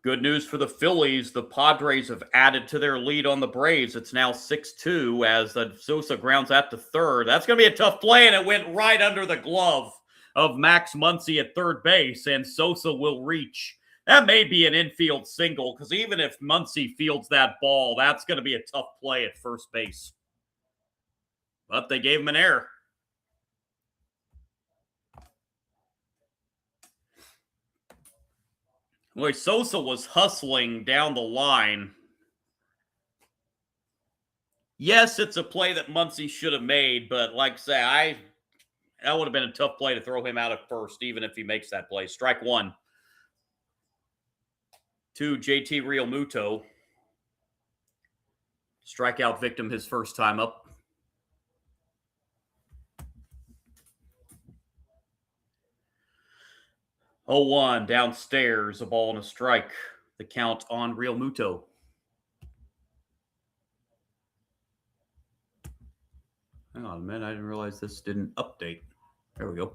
Good news for the Phillies. The Padres have added to their lead on the Braves. It's now 6-2 as the Sosa grounds out to third. That's going to be a tough play, and it went right under the glove of Max Muncy at third base, and Sosa will reach. That may be an infield single, because even if Muncy fields that ball, that's going to be a tough play at first base. But they gave him an error. Boy, Sosa was hustling down the line. Yes, it's a play that Muncy should have made, but like I say, that would have been a tough play to throw him out at first, even if he makes that play. Strike 1. To JT Realmuto. Strikeout victim his first time up. 0-1 downstairs, a ball and a strike. The count on Realmuto. Hang on a minute, I didn't realize this didn't update. There we go.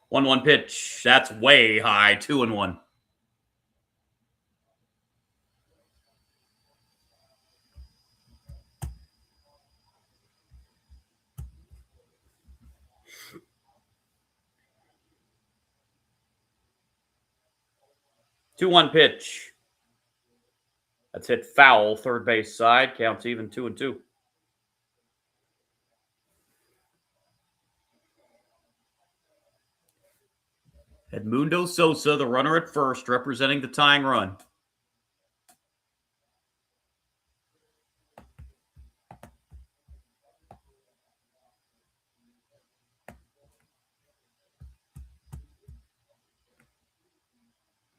One pitch. That's way high. 2-1. Two-one pitch. That's hit foul, third base side. Counts even 2-2. Edmundo Sosa, the runner at first, representing the tying run.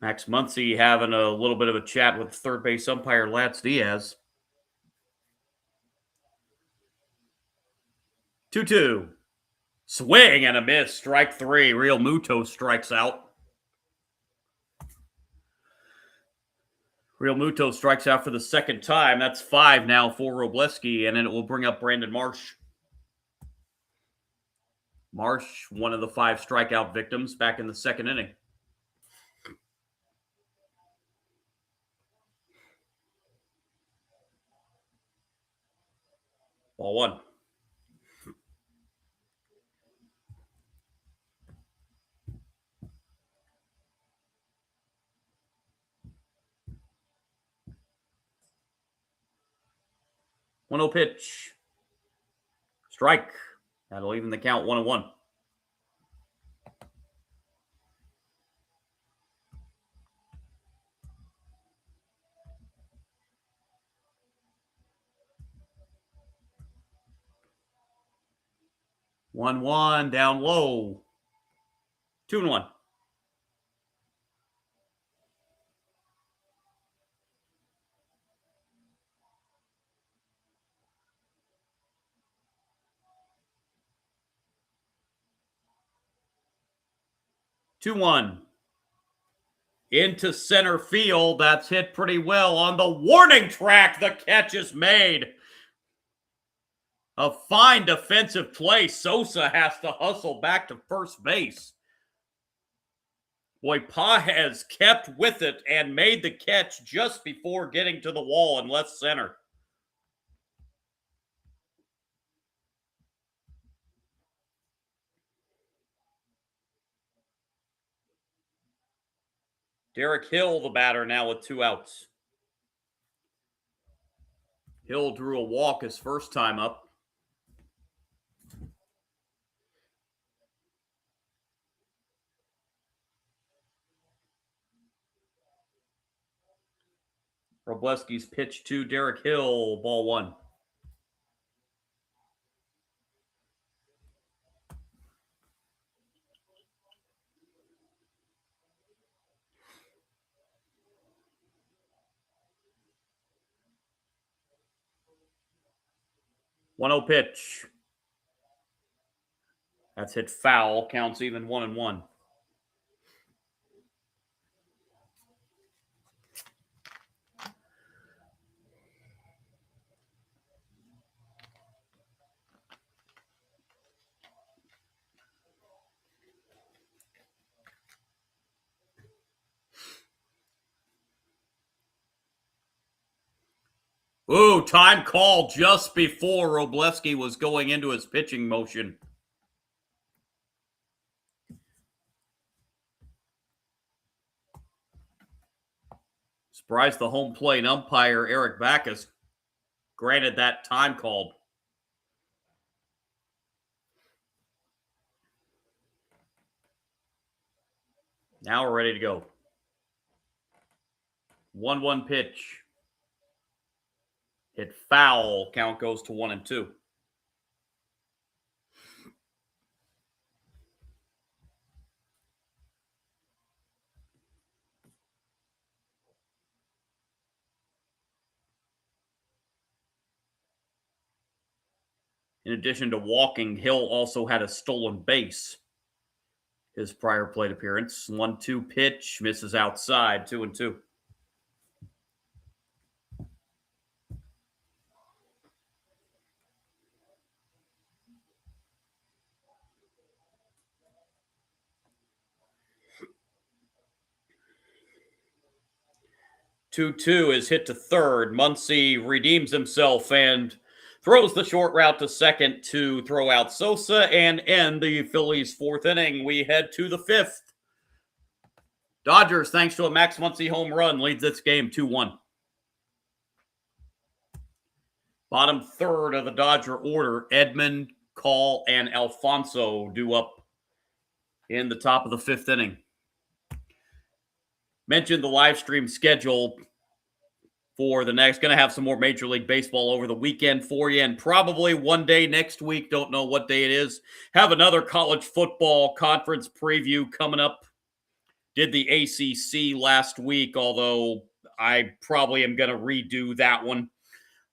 Max Muncy having a little bit of a chat with third base umpire Lance Diaz. 2-2. Swing and a miss. Strike 3. Realmuto strikes out. Realmuto strikes out for the second time. That's 5 now for Robleski, and then it will bring up Brandon Marsh. Marsh, one of the 5 strikeout victims back in the second inning. Ball 1. 1-0 pitch. Strike. That'll even the count 1-1. One down low. 2-1. Two one. Into center field. That's hit pretty well on the warning track. The catch is made. A fine defensive play. Sosa has to hustle back to first base. Boy, Paez kept with it and made the catch just before getting to the wall in left center. Derek Hill, the batter, now with 2 outs. Hill drew a walk his first time up. Robleski's pitch to Derek Hill, ball 1. One 0 pitch. That's hit foul. Counts even 1-1. Ooh, time call just before Robleski was going into his pitching motion. Surprised the home plate umpire, Eric Backus, granted that time called. Now we're ready to go. 1-1 pitch. Hit foul. Count goes to 1-2. In addition to walking, Hill also had a stolen base. His prior plate appearance. 1-2 pitch. Misses outside. 2-2. Two is hit to third. Muncy redeems himself and throws the short route to second to throw out Sosa and end the Phillies' 4th inning. We head to the 5th. Dodgers, thanks to a Max Muncy home run, leads this game 2-1. Bottom third of the Dodger order, Edman, Call, and Alfonso due up in the top of the 5th inning. Mentioned the live stream schedule for the next. Going to have some more Major League Baseball over the weekend for you, and probably one day next week. Don't know what day it is. Have another college football conference preview coming up. Did the ACC last week, although I probably am going to redo that one.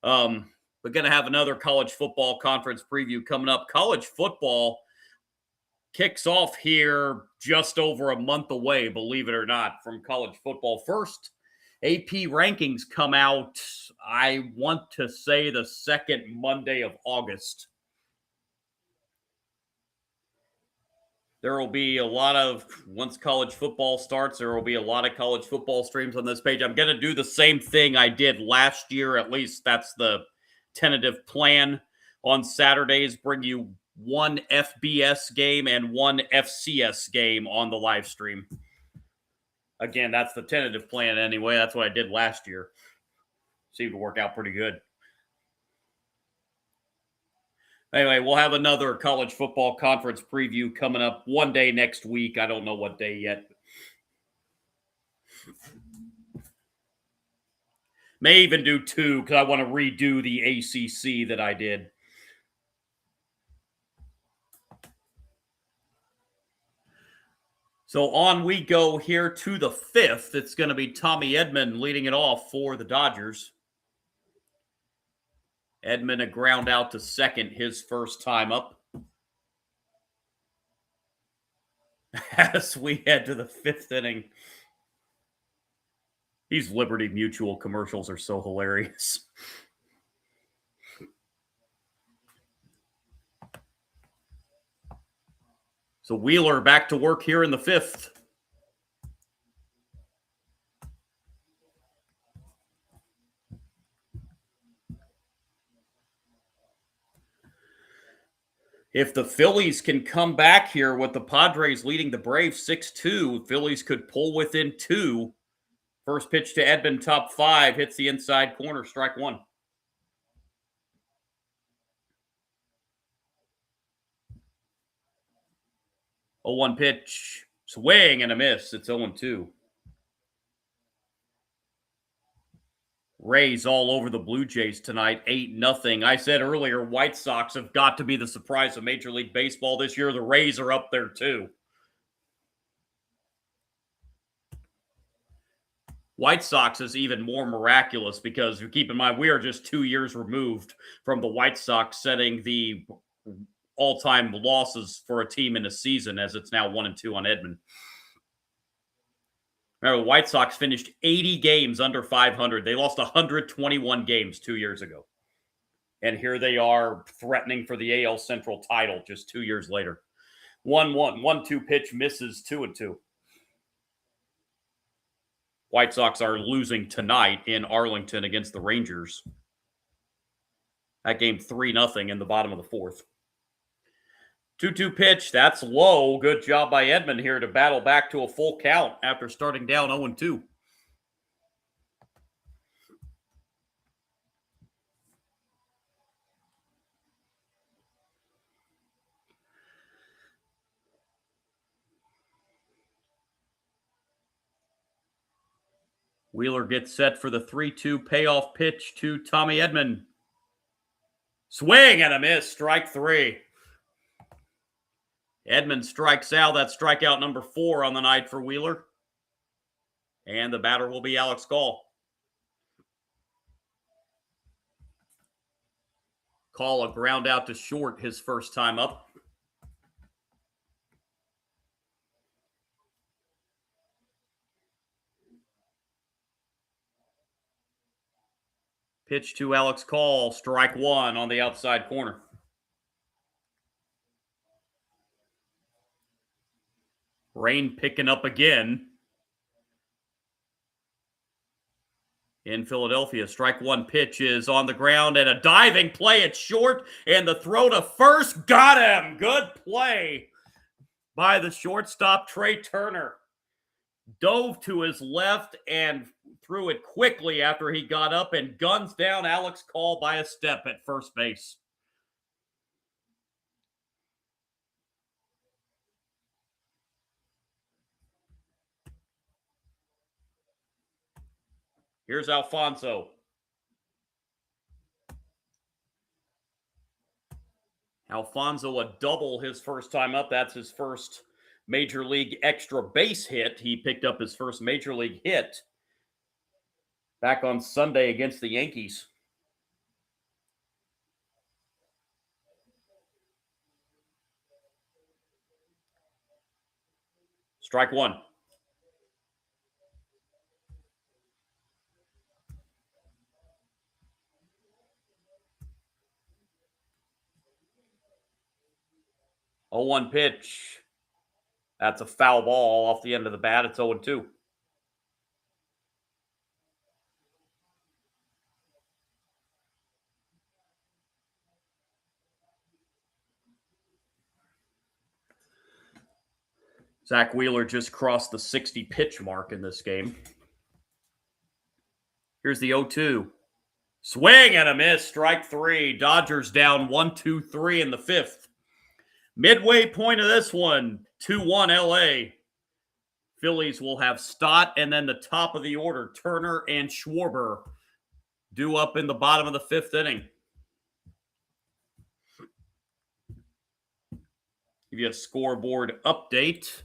We're going to have another college football conference preview coming up. College football kicks off here just over a month away, believe it or not, from college football. First, AP rankings come out, I want to say the second Monday of August. There will be a lot of, once college football starts, there will be a lot of college football streams on this page. I'm going to do the same thing I did last year. At least that's the tentative plan. On Saturdays, bring you one FBS game and one FCS game on the live stream. Again, that's the tentative plan anyway. That's what I did last year. Seemed to work out pretty good. Anyway, we'll have another college football conference preview coming up one day next week. I don't know what day yet. May even do two because I want to redo the ACC that I did. So on we go here to the fifth. It's going to be Tommy Edman leading it off for the Dodgers. Edman a ground out to second, his first time up. As we head to the fifth inning. These Liberty Mutual commercials are so hilarious. So Wheeler back to work here in the fifth. If the Phillies can come back here with the Padres leading the Braves 6-2, Phillies could pull within two. First pitch to Edman, top five, hits the inside corner, strike one. Oh, 1 pitch, swing and a miss. It's 0-2. Rays all over the Blue Jays tonight, 8-0. I said earlier, White Sox have got to be the surprise of Major League Baseball this year. The Rays are up there too. White Sox is even more miraculous because, keep in mind, we are just 2 years removed from the White Sox setting the all-time losses for a team in a season, as it's now 1-2 on Edman. Remember, the White Sox finished 80 games under 500. They lost 121 games 2 years ago. And here they are threatening for the AL Central title just 2 years later. 1-1, 1-2 pitch misses, 2-2. White Sox are losing tonight in Arlington against the Rangers. That game 3-0 in the bottom of the fourth. 2-2 pitch, that's low. Good job by Edman here to battle back to a full count after starting down 0-2. Wheeler gets set for the 3-2 payoff pitch to Tommy Edman. Swing and a miss, strike three. Edman strikes out. That's strikeout number 4 on the night for Wheeler. And the batter will be Alex Call. Call a ground out to short his first time up. Pitch to Alex Call, strike one on the outside corner. Rain picking up again in Philadelphia. Strike one pitch is on the ground and a diving play at short, and the throw to first got him. Good play by the shortstop, Trey Turner. Dove to his left and threw it quickly after he got up and guns down Alex Call by a step at first base. Here's Alfonso. Alfonso a double his first time up. That's his first Major League extra base hit. He picked up his first Major League hit back on Sunday against the Yankees. Strike one. Oh, 1 pitch. That's a foul ball off the end of the bat. It's 0-2. Zach Wheeler just crossed the 60 pitch mark in this game. Here's the 0-2. Swing and a miss. Strike three. Dodgers down 1-2-3 in the fifth. Midway point of this one, 2-1 LA. Phillies will have Stott and then the top of the order, Turner and Schwarber, due up in the bottom of the fifth inning. Give you a scoreboard update.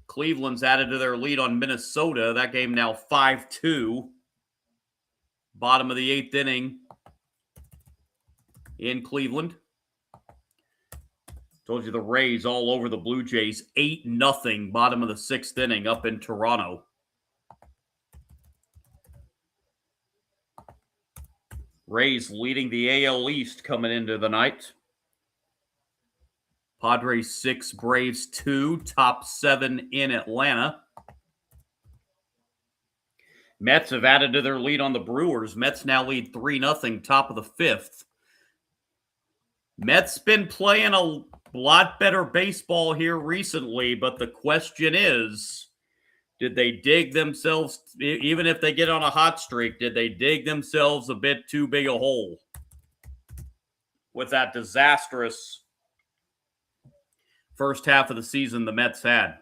Cleveland's added to their lead on Minnesota. That game now 5-2. Bottom of the eighth inning in Cleveland. Told you the Rays all over the Blue Jays. 8-0. Bottom of the sixth inning up in Toronto. Rays leading the AL East coming into the night. Padres 6, Braves 2, top 7 in Atlanta. Mets have added to their lead on the Brewers. Mets now lead 3-0, top of the fifth. Mets been playing a lot better baseball here recently, but the question is, did they dig themselves, even if they get on a hot streak, did they dig themselves a bit too big a hole with that disastrous first half of the season the Mets had?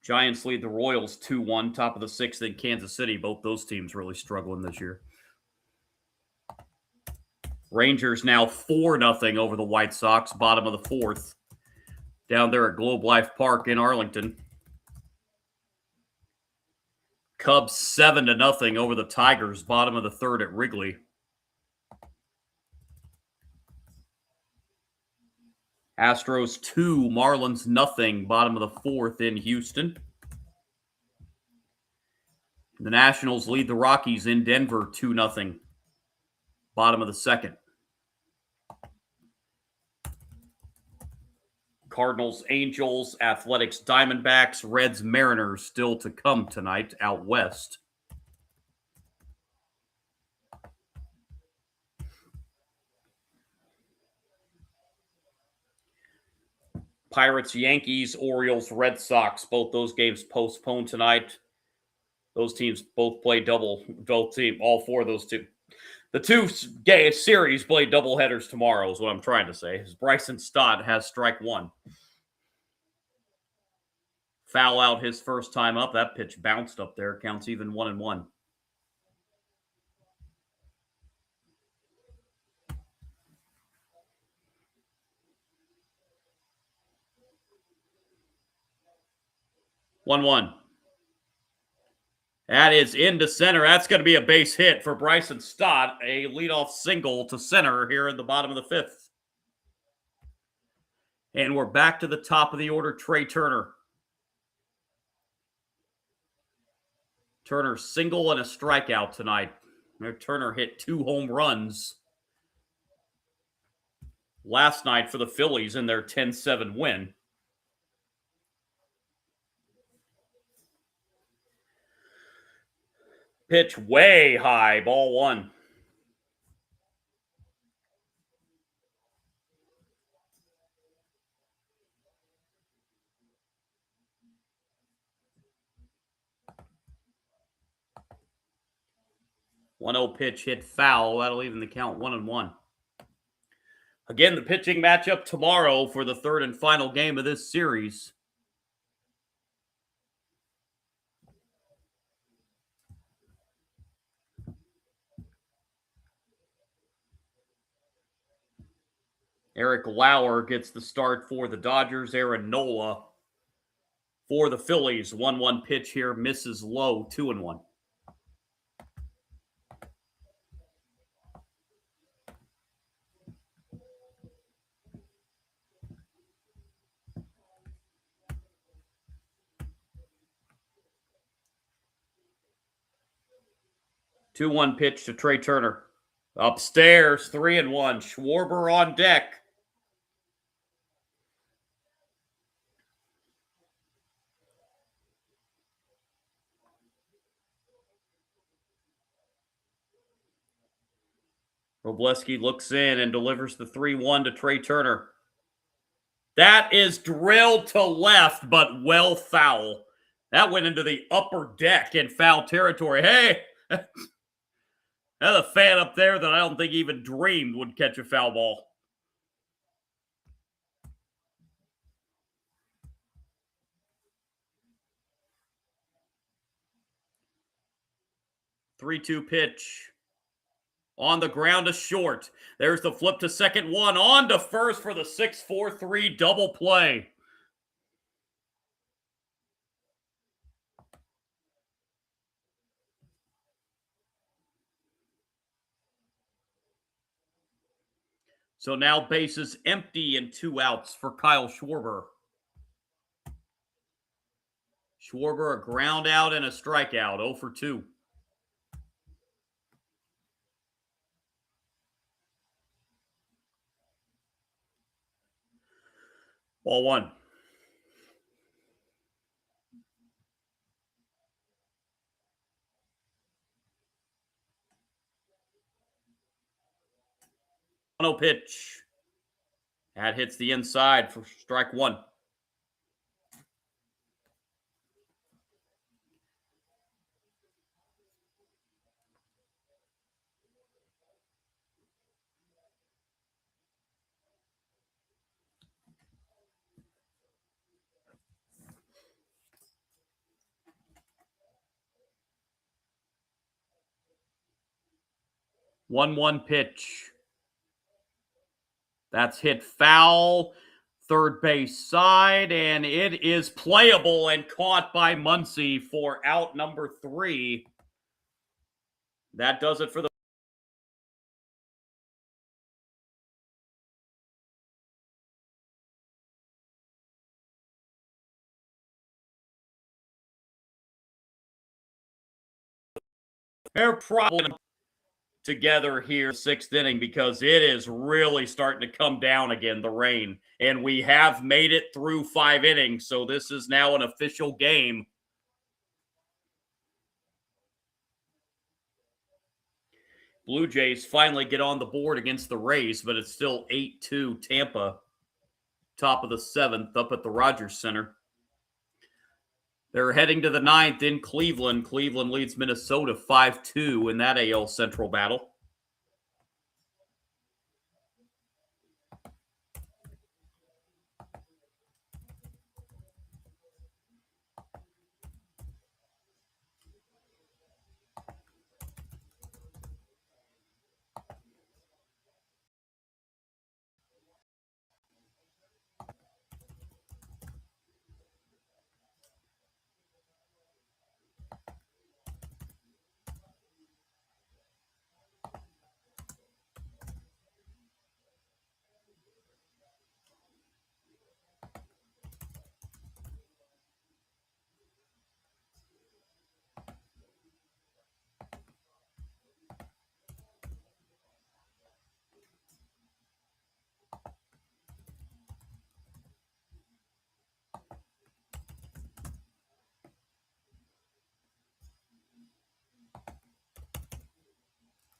Giants lead the Royals 2-1, top of the sixth in Kansas City. Both those teams really struggling this year. Rangers now 4-0 over the White Sox, bottom of the fourth, down there at Globe Life Park in Arlington. Cubs 7-0 over the Tigers, bottom of the third at Wrigley. Astros 2, Marlins 0, bottom of the fourth in Houston. The Nationals lead the Rockies in Denver 2-0, bottom of the second. Cardinals, Angels, Athletics, Diamondbacks, Reds, Mariners still to come tonight out west. Pirates, Yankees, Orioles, Red Sox, both those games postponed tonight. Those teams both play double. All four of those two. The two series play doubleheaders tomorrow is what I'm trying to say. Bryson Stott has strike one. Foul out his first time up. That pitch bounced up there. Counts even 1-1. One. That is into center. That's going to be a base hit for Bryson Stott. A leadoff single to center here in the bottom of the fifth. And we're back to the top of the order, Trey Turner. Turner single and a strikeout tonight. Turner hit 2 home runs last night for the Phillies in their 10-7 win. Pitch way high, ball one. One-zero pitch hit foul. That'll even the count 1-1. Again, the pitching matchup tomorrow for the third and final game of this series. Eric Lauer gets the start for the Dodgers. Aaron Nola for the Phillies. 1-1 pitch here, misses low, 2-1. Two-one pitch to Trey Turner. Upstairs, 3-1. Schwarber on deck. Robleski looks in and delivers the 3-1 to Trey Turner. That is drilled to left, but well foul. That went into the upper deck in foul territory. Hey, that's a fan up there that I don't think even dreamed would catch a foul ball. Three-two pitch. On the ground to short. There's the flip to second one. On to first for the 6-4-3 double play. So now bases empty and 2 outs for Kyle Schwarber. Schwarber, a ground out and a strikeout, 0 for 2. Ball 1. No pitch. That hits the inside for strike 1. One pitch. That's hit foul, third base side, and it is playable and caught by Muncy for out number 3. That does it for the They're probably together here 6th inning because it is really starting to come down again, the rain. And we have made it through 5 innings, so this is now an official game. Blue Jays finally get on the board against the Rays, but it's still 8-2 Tampa, top of the 7th up at the Rogers Center. They're heading to the 9th in Cleveland. Cleveland leads Minnesota 5-2 in that AL Central battle.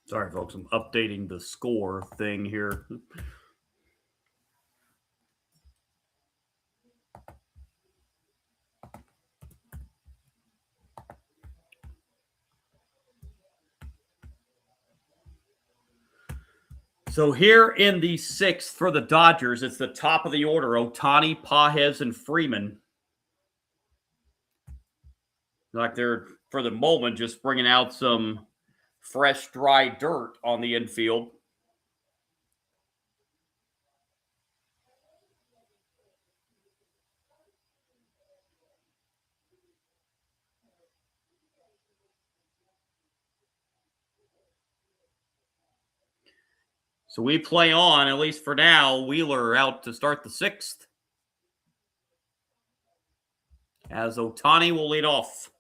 Sorry, folks, I'm updating the score thing here. So here in the 6th for the Dodgers, it's the top of the order. Ohtani, Pages, and Freeman. Like they're, for the moment, just bringing out some fresh, dry dirt on the infield. So we play on, at least for now. Wheeler out to start the 6th. As Ohtani will lead off.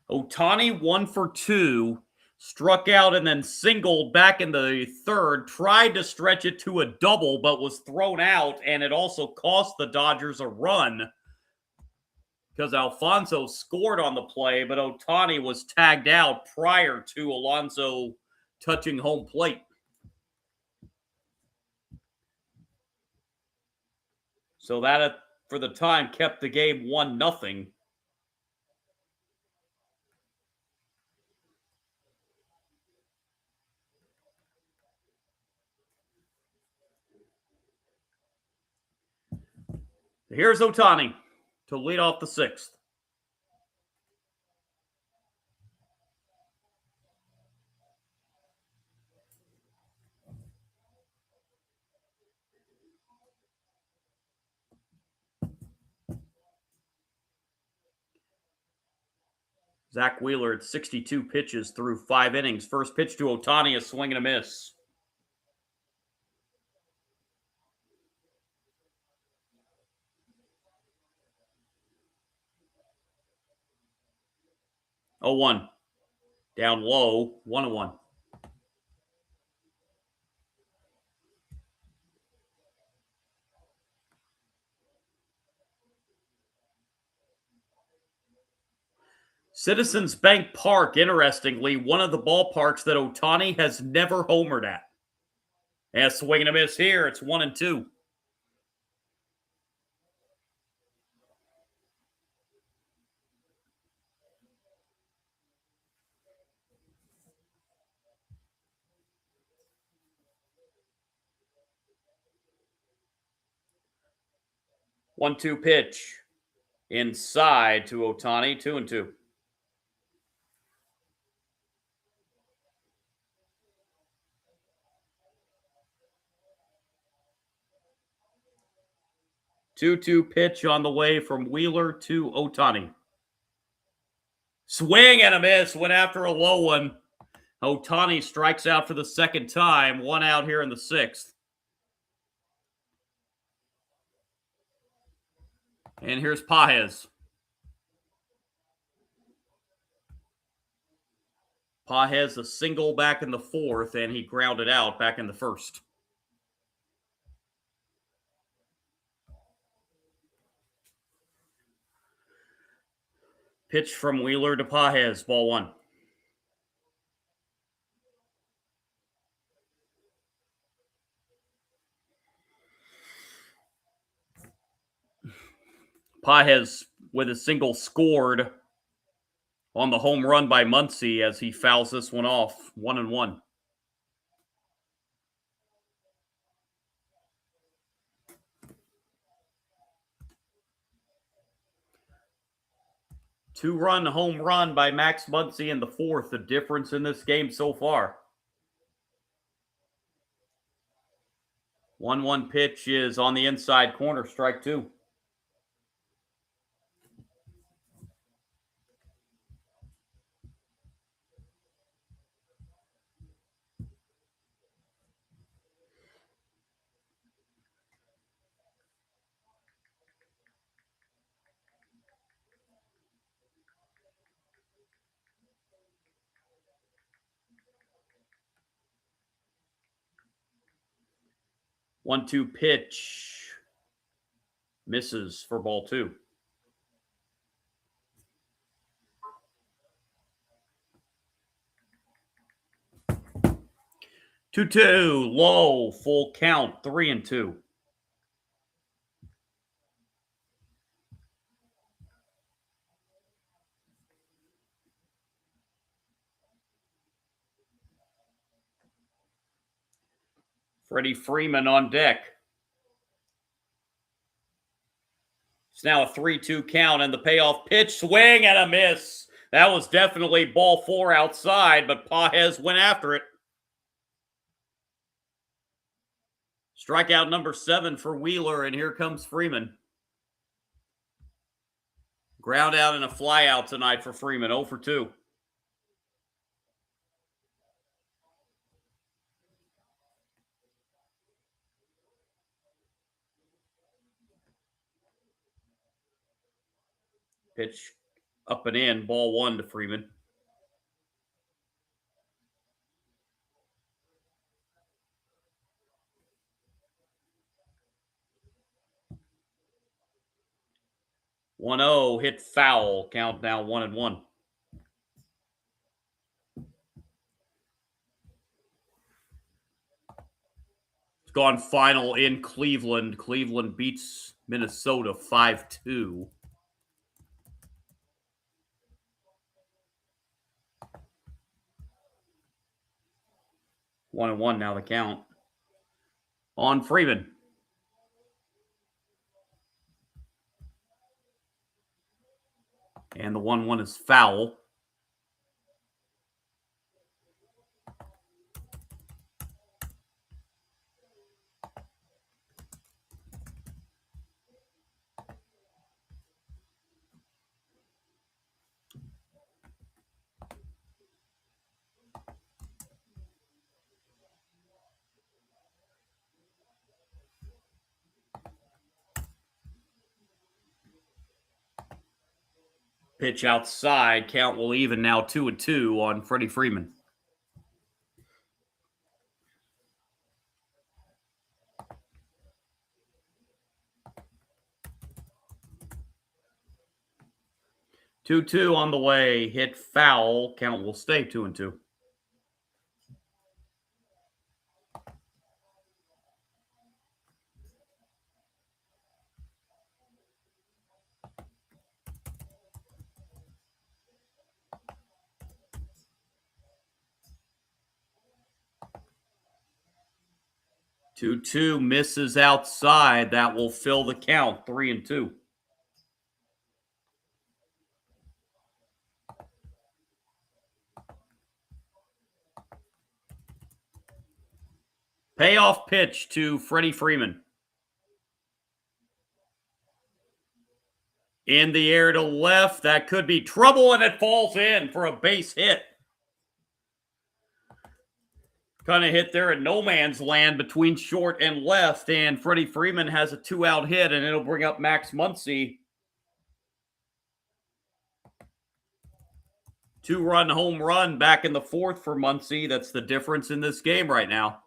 Ohtani 1 for 2. Struck out and then singled back in the 3rd. Tried to stretch it to a double, but was thrown out. And it also cost the Dodgers a run because Alfonso scored on the play, but Ohtani was tagged out prior to Alonso touching home plate. So that, for the time, kept the game 1-0. Here's Ohtani to lead off the 6th. Zach Wheeler at 62 pitches through 5 innings. First pitch to Ohtani, a swing and a miss. Oh, 1. Down low, 1-1. Citizens Bank Park, interestingly, one of the ballparks that Ohtani has never homered at. And a swing and a miss here. It's 1-2. One-two pitch inside to Ohtani, 2-2. Two-two pitch on the way from Wheeler to Ohtani. Swing and a miss. Went after a low one. Ohtani strikes out for the second time. 1 out here in the 6th. And here's Pages. Pages a single back in the 4th, and he grounded out back in the 1st. Pitch from Wheeler to Pages, ball 1. Pages with a single scored on the home run by Muncy as he fouls this one off, 1-1. Two-run home run by Max Muncy in the 4th, the difference in this game so far. 1-1 pitch is on the inside corner, strike 2. One-two pitch misses for ball 2. 2-2, low, full count, 3-2. Freddie Freeman on deck. It's now a 3-2 count, and the payoff pitch, swing and a miss. That was definitely ball 4 outside, but Pages went after it. Strikeout number 7 for Wheeler, and here comes Freeman. Ground out and a fly out tonight for Freeman, 0 for 2. Pitch up and in, ball 1 to Freeman. One 0 hit foul. Count now 1-1. It's gone final in Cleveland. Cleveland beats Minnesota 5-2. One and one now the count. On Freeman. And the 1-1 is foul. Pitch outside. Count will even now 2-2 on Freddie Freeman. Two on the way. Hit foul. Count will stay 2-2. Two misses outside. That will fill the count 3-2. Payoff pitch to Freddie Freeman. In the air to left. That could be trouble, and it falls in for a base hit. Kind of hit there at no man's land between short and left, and Freddie Freeman has a 2-out hit, and it'll bring up Max Muncy. 2-run home run back in the fourth for Muncy. That's the difference in this game right now.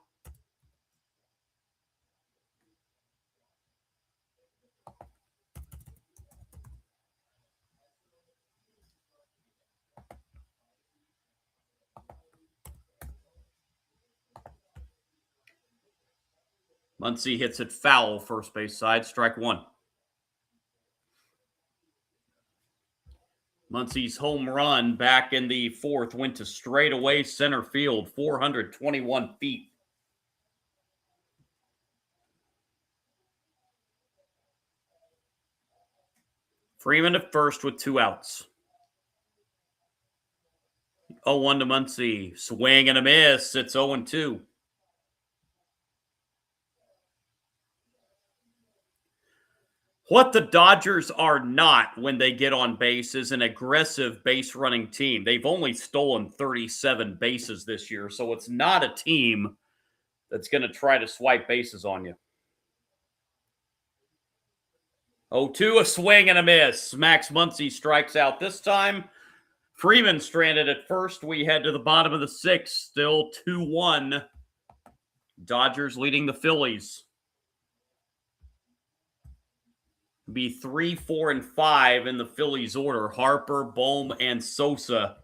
Muncy hits it foul, first base side, strike one. Muncy's home run back in the fourth went to straightaway center field, 421 feet. Freeman at first with 2 outs. 0-1 to Muncy. Swing and a miss. It's 0-2. What the Dodgers are not when they get on base is an aggressive base running team. They've only stolen 37 bases this year, so it's not a team that's going to try to swipe bases on you. 0-2, a swing and a miss. Max Muncy strikes out this time. Freeman stranded at first. We head to the bottom of the sixth, still 2-1. Dodgers leading the Phillies. Be 3, 4, and 5 in the Phillies order. Harper, Bohm, and Sosa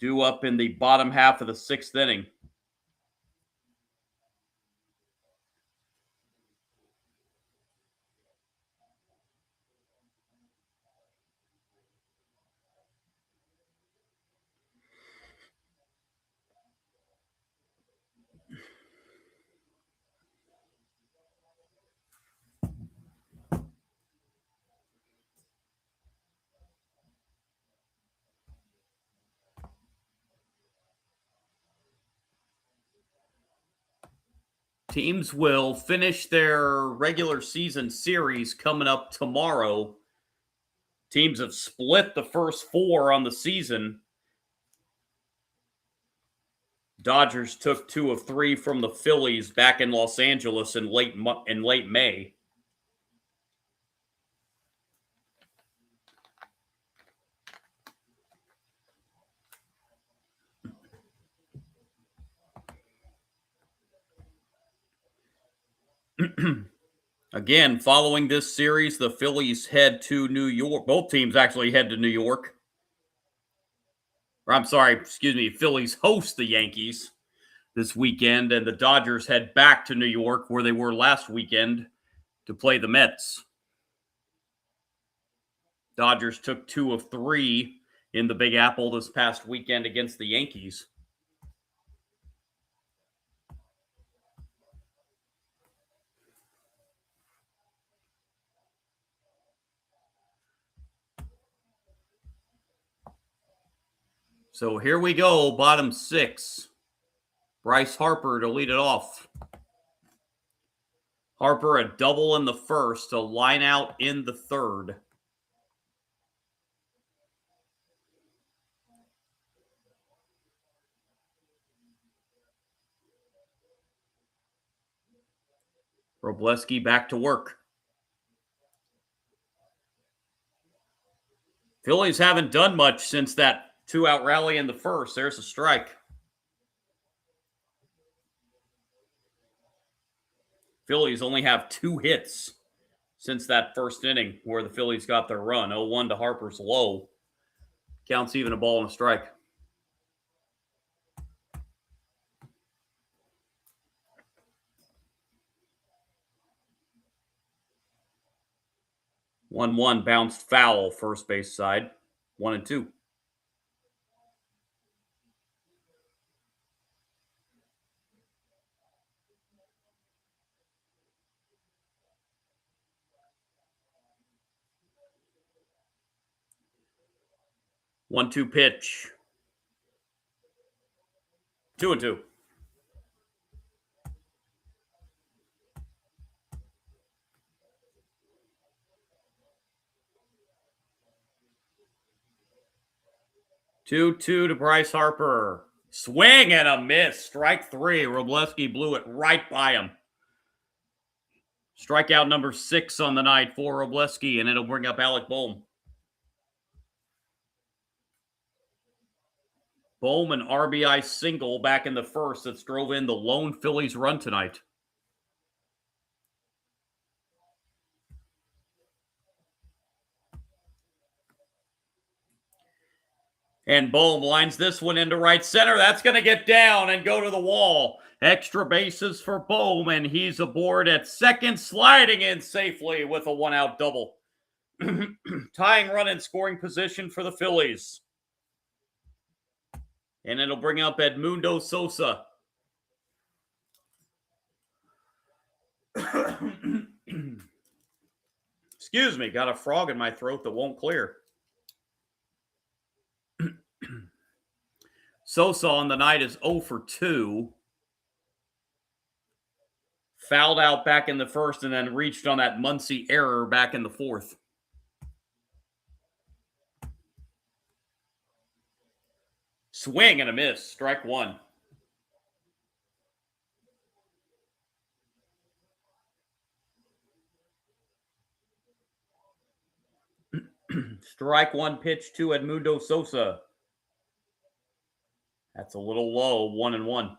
due up in the bottom half of the sixth inning. Teams will finish their regular season series coming up tomorrow. Teams have split the first 4 on the season. Dodgers took 2 of 3 from the Phillies back in Los Angeles in late May. Again, following this series, the Phillies head to New York. Both teams actually head to New York. Phillies host the Yankees this weekend, and the Dodgers head back to New York, where they were last weekend, to play the Mets. Dodgers took 2 of 3 in the Big Apple this past weekend against the Yankees. So here we go, bottom 6. Bryce Harper to lead it off. Harper a double in the first, a line out in the third. Robleski back to work. Phillies haven't done much since that 2-out rally in the first. There's a strike. Phillies only have 2 hits since that first inning where the Phillies got their run. 0-1 to Harper's low. Counts even a ball and a strike. One bounced foul, first base side. 1-2. One-two pitch. 2-2. Two to Bryce Harper. Swing and a miss. Strike 3. Robleski blew it right by him. Strikeout number 6 on the night for Robleski, and it'll bring up Alec Bohm. Bohm an RBI single back in the first that drove in the lone Phillies run tonight. And Bohm lines this one into right center. That's going to get down and go to the wall. Extra bases for Bohm, and he's aboard at second, sliding in safely with a 1-out double. Tying run in scoring position for the Phillies. And it'll bring up Edmundo Sosa. Excuse me, got a frog in my throat that won't clear. Sosa on the night is 0 for 2. Fouled out back in the first and then reached on that Muncy error back in the fourth. Swing and a miss. Strike 1. Strike 1 pitch to Edmundo Sosa. That's a little low, 1-1.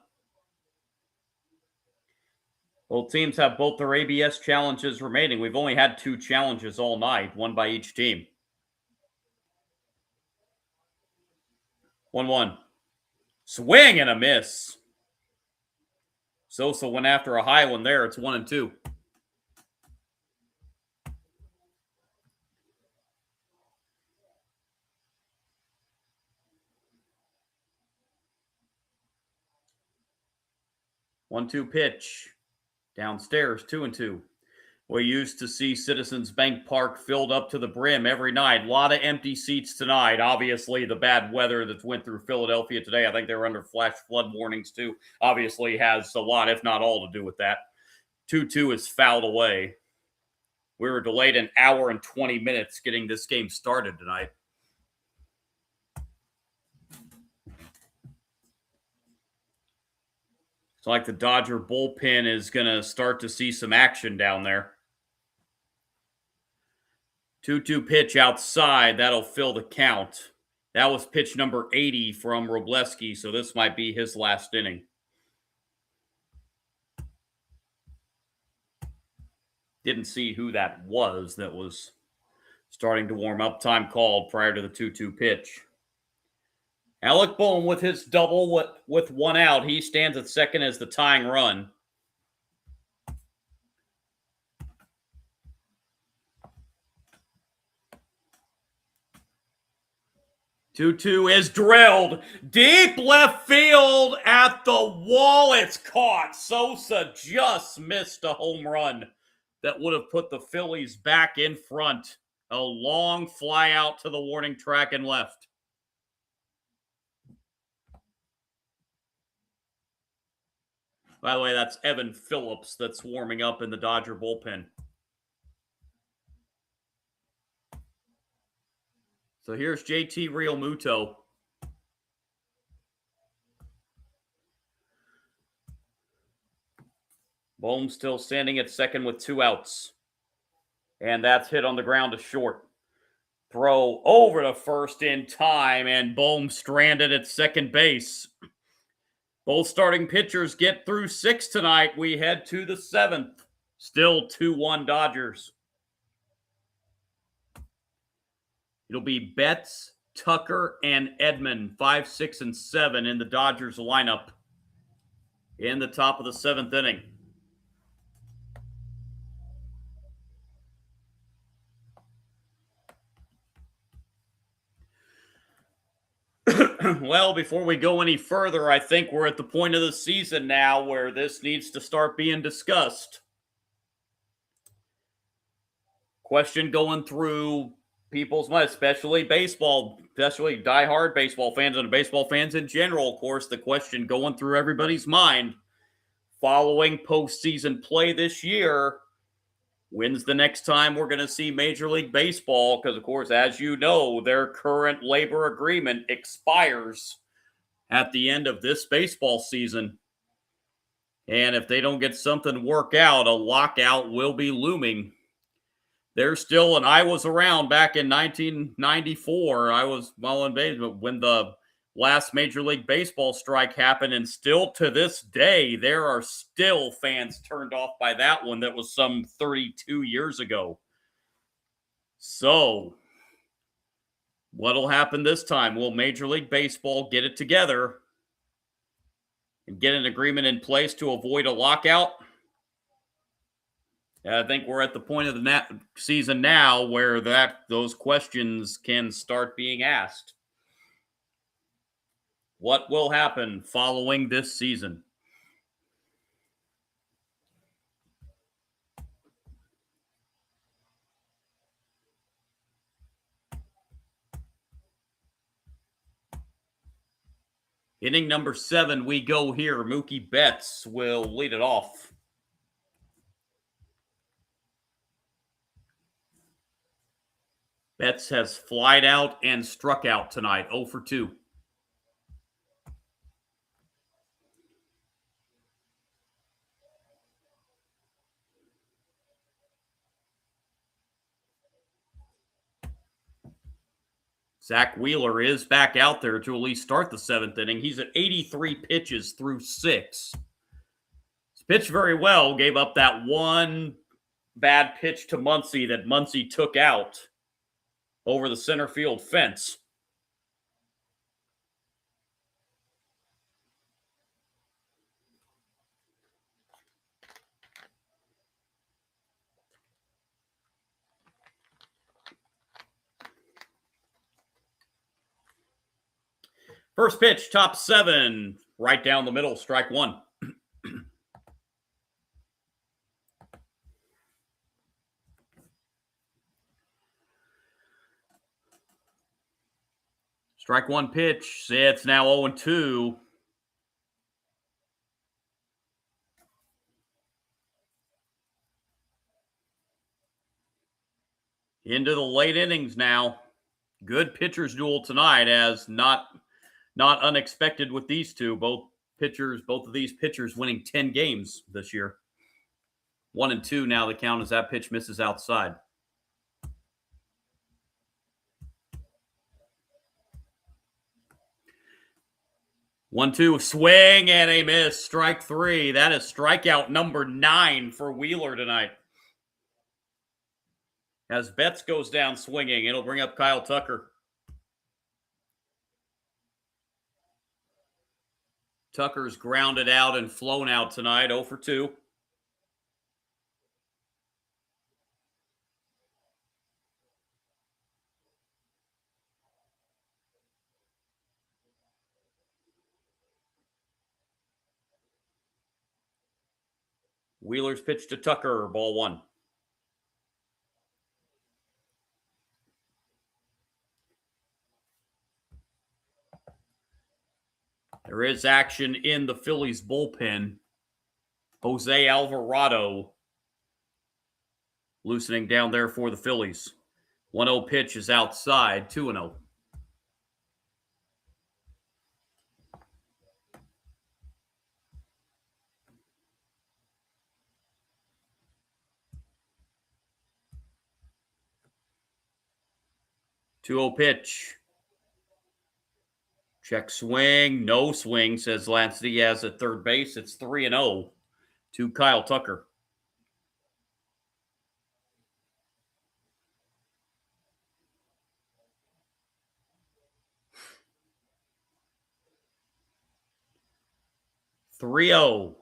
Both teams have both their ABS challenges remaining. We've only had 2 challenges all night, one by each team. 1-1. Swing and a miss. Sosa went after a high one there. It's 1-2. One-two pitch. Downstairs, 2-2. We used to see Citizens Bank Park filled up to the brim every night. A lot of empty seats tonight. Obviously, the bad weather that went through Philadelphia today, I think they were under flash flood warnings too, obviously has a lot, if not all, to do with that. 2-2 is fouled away. We were delayed an hour and 20 minutes getting this game started tonight. It's like the Dodger bullpen is going to start to see some action down there. 2-2 pitch outside. That'll fill the count. That was pitch number 80 from Robleski, so this might be his last inning. Didn't see who that was starting to warm up. Time called prior to the 2-2 pitch. Alec Bohm with his double with 1 out. He stands at second as the tying run. 2-2 is drilled. Deep left field at the wall. It's caught. Sosa just missed a home run that would have put the Phillies back in front. A long fly out to the warning track and left. By the way, that's Evan Phillips that's warming up in the Dodger bullpen. So here's JT Realmuto. Bohm still standing at second with 2 outs. And that's hit on the ground to short. Throw over to first in time, and Bohm stranded at second base. Both starting pitchers get through 6 tonight. We head to the 7th. Still 2-1 Dodgers. It'll be Betts, Tucker, and Edman, 5, 6, and 7 in the Dodgers lineup in the top of the 7th inning. Well, before we go any further, I think we're at the point of the season now where this needs to start being discussed. Question going through people's minds, especially baseball, especially diehard baseball fans and baseball fans in general. Of course, the question going through everybody's mind following postseason play this year, when's the next time we're going to see Major League Baseball? Because, of course, as you know, their current labor agreement expires at the end of this baseball season. And if they don't get something worked out, a lockout will be looming. There's still, and I was around back in 1994. I was well in baseball when the last Major League Baseball strike happened, and still to this day, there are still fans turned off by that one that was some 32 years ago. So, what'll happen this time? Will Major League Baseball get it together and get an agreement in place to avoid a lockout? I think we're at the point of the season now where those questions can start being asked. What will happen following this season? Inning number 7, we go here. Mookie Betts will lead it off. Betts has flied out and struck out tonight, 0 for 2. Zach Wheeler is back out there to at least start the 7th inning. He's at 83 pitches through 6. He's pitched very well, gave up that one bad pitch to Muncy that Muncy took out over the center field fence. First pitch, top 7, right down the middle, strike 1. Strike 1 pitch. It's now 0-2. Into the late innings now. Good pitchers duel tonight, as not unexpected with these two. Both of these pitchers winning 10 games this year. 1-2 now the count as that pitch misses outside. One-two, swing and a miss. Strike 3. That is strikeout number 9 for Wheeler tonight. As Betts goes down swinging, it'll bring up Kyle Tucker. Tucker's grounded out and flown out tonight, 0 for 2. Wheeler's pitch to Tucker, ball 1. There is action in the Phillies bullpen. Jose Alvarado loosening down there for the Phillies. 1-0 pitch is outside, 2-0. Two-0 pitch. Check swing. No swing, says Lance Diaz at third base. It's 3-0 to Kyle Tucker. (3-0).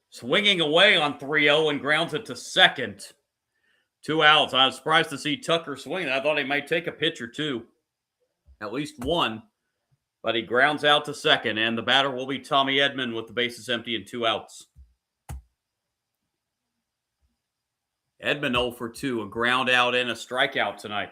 Swinging away on 3-0 and grounds it to second. 2 outs. I was surprised to see Tucker swing. I thought he might take a pitch or two. At least one. But he grounds out to second, and the batter will be Tommy Edman with the bases empty and 2 outs. Edman 0 for 2, a ground out and a strikeout tonight.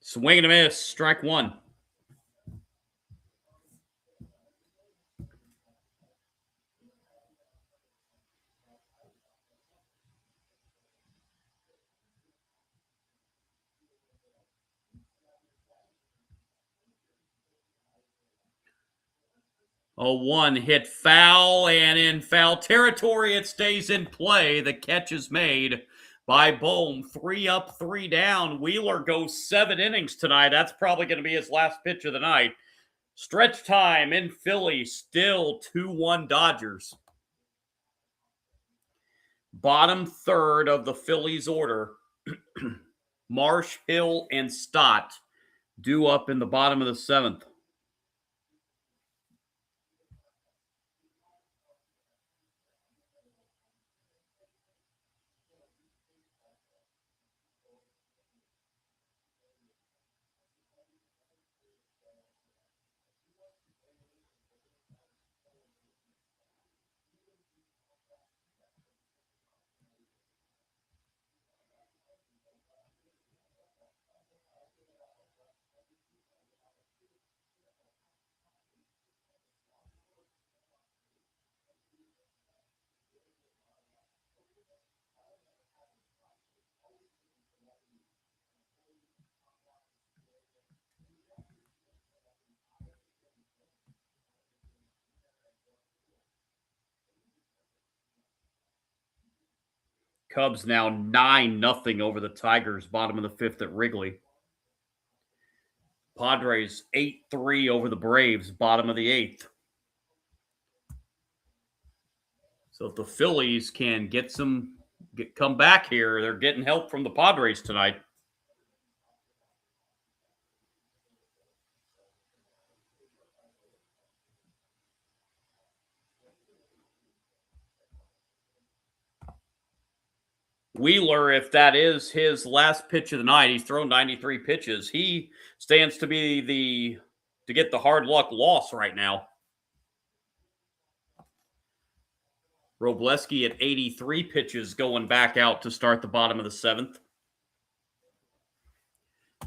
Swing and a miss, strike 1. A 1 hit foul, and in foul territory, it stays in play. The catch is made by Bohm. 3 up, 3 down. Wheeler goes 7 innings tonight. That's probably going to be his last pitch of the night. Stretch time in Philly, still 2-1 Dodgers. Bottom third of the Phillies order. Marsh, Hill, and Stott due up in the bottom of the 7th. Cubs now 9-0 over the Tigers, bottom of the 5th at Wrigley. Padres 8-3 over the Braves, bottom of the 8th. So if the Phillies can come back here, they're getting help from the Padres tonight. Wheeler, if that is his last pitch of the night, he's thrown 93 pitches. He stands to be to get the hard luck loss right now. Robleski at 83 pitches going back out to start the bottom of the 7th.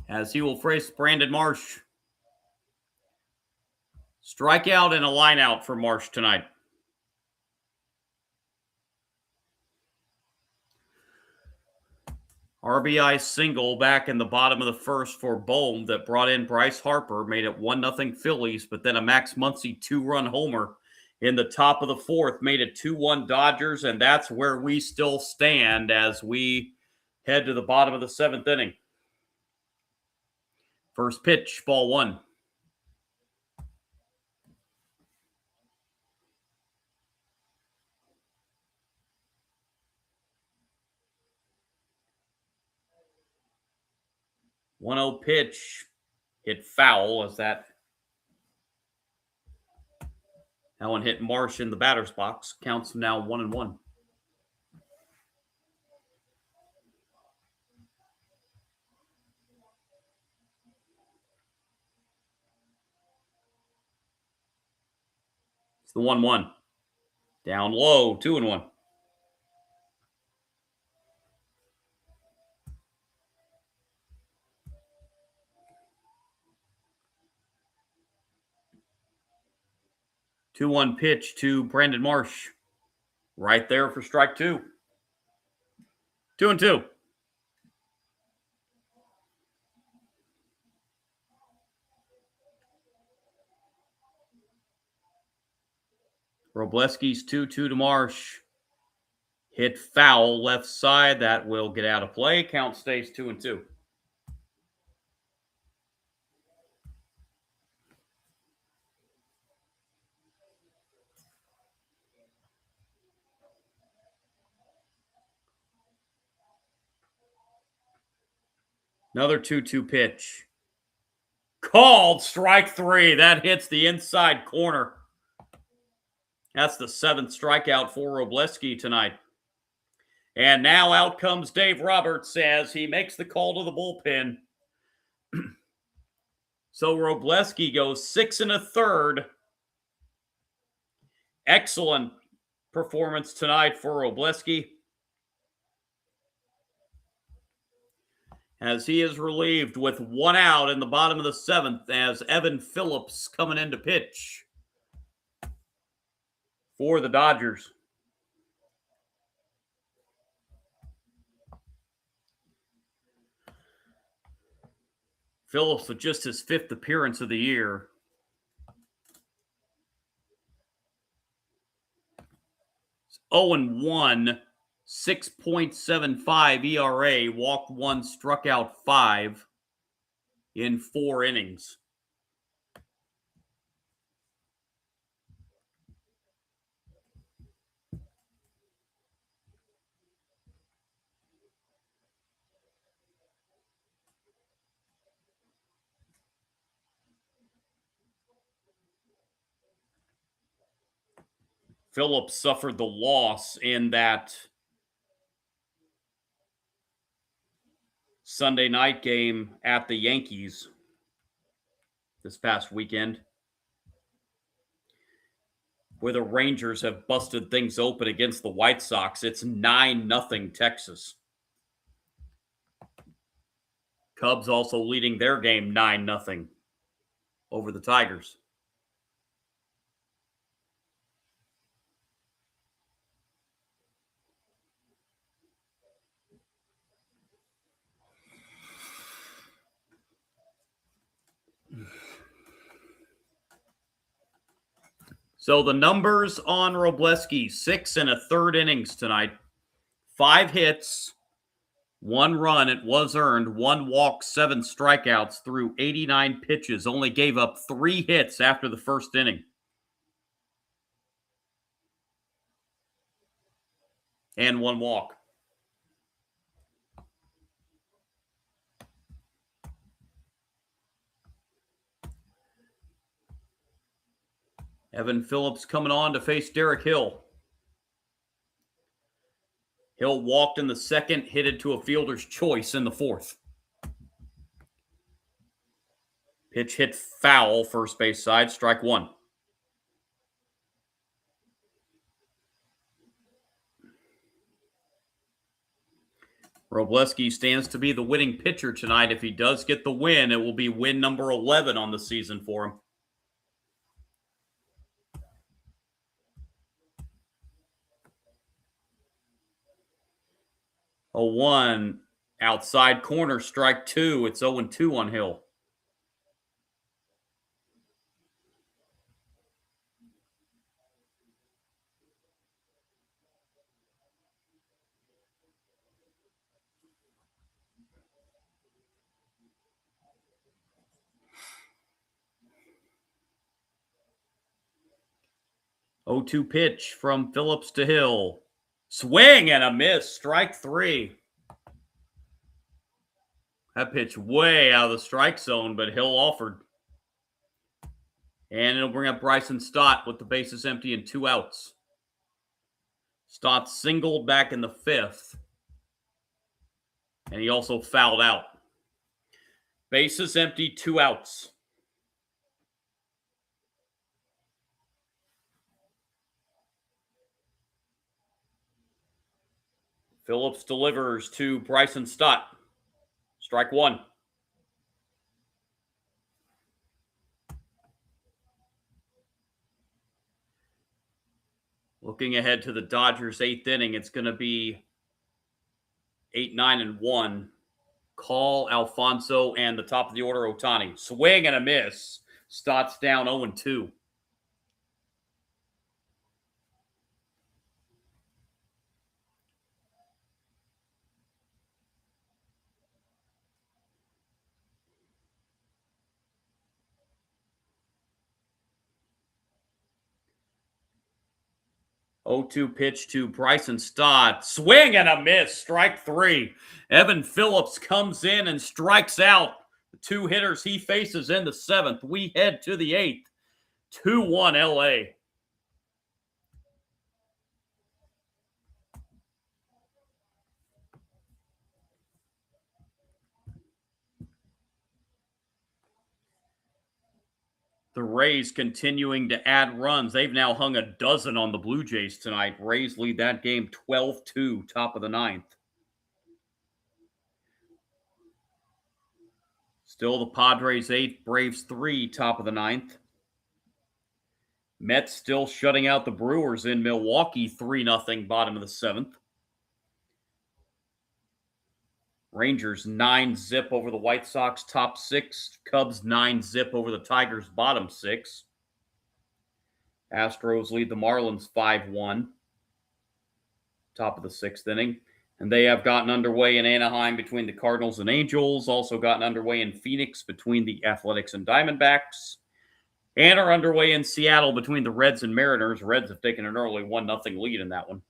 As he will face Brandon Marsh. Strikeout and a line out for Marsh tonight. RBI single back in the bottom of the 1st for Bohm that brought in Bryce Harper, made it 1-0 Phillies, but then a Max Muncy 2-run homer in the top of the 4th made it 2-1 Dodgers, and that's where we still stand as we head to the bottom of the 7th inning. First pitch, ball 1. One-0 pitch, hit foul as that one hit Marsh in the batter's box. Counts now 1-1. the 1-1. Down low, 2-1. Two-one pitch to Brandon Marsh. Right there for strike 2. 2-2. Robleski's 2-2 to Marsh. Hit foul left side. That will get out of play. Count stays 2-2. Another 2-2 pitch. Called strike 3. That hits the inside corner. That's the 7th strikeout for Robleski tonight. And now out comes Dave Roberts as he makes the call to the bullpen. So Robleski goes 6 1/3. Excellent performance tonight for Robleski, as he is relieved with 1 out in the bottom of the 7th as Evan Phillips coming in to pitch for the Dodgers. Phillips with just his 5th appearance of the year. It's 0-1, 6.75 ERA, walked 1, struck out 5 in 4 innings. Phillips suffered the loss in that Sunday night game at the Yankees this past weekend, where the Rangers have busted things open against the White Sox. It's 9-0 Texas. Cubs also leading their game 9-0 over the Tigers. So the numbers on Robleski: 6 1/3 innings tonight. 5 hits, 1 run, it was earned, 1 walk, 7 strikeouts through 89 pitches. Only gave up 3 hits after the first inning. And 1 walk. Evan Phillips coming on to face Derek Hill. Hill walked in the 2nd, hit it to a fielder's choice in the 4th. Pitch hit foul, first base side, strike 1. Robleski stands to be the winning pitcher tonight. If he does get the win, it will be win number 11 on the season for him. 0-1, outside corner, strike 2. It's 0-2 on Hill. Oh-2 pitch from Phillips to Hill. Swing and a miss, strike 3. That pitch way out of the strike zone, but Hill offered. And it'll bring up Bryson Stott with the bases empty and 2 outs. Stott singled back in the 5th. And he also fouled out. Bases empty, 2 outs. Phillips delivers to Bryson Stott. Strike one. Looking ahead to the Dodgers' 8th inning, it's going to be 8, 9, and 1. Call, Alfonso, and the top of the order, Ohtani. Swing and a miss. Stott's down 0-2. Pitch to Bryson Stott. Swing and a miss. Strike three. Evan Phillips comes in and strikes out the two hitters he faces in the 7th. We head to the 8th. 2-1 LA. The Rays continuing to add runs. They've now hung a dozen on the Blue Jays tonight. Rays lead that game 12-2, top of the 9th. Still the Padres 8, Braves 3, top of the 9th. Mets still shutting out the Brewers in Milwaukee 3-0, bottom of the 7th. Rangers 9-0 over the White Sox, top 6. Cubs 9-0 over the Tigers, bottom 6. Astros lead the Marlins 5-1, top of the 6th inning. And they have gotten underway in Anaheim between the Cardinals and Angels, also gotten underway in Phoenix between the Athletics and Diamondbacks, and are underway in Seattle between the Reds and Mariners. Reds have taken an early 1-0 lead in that one.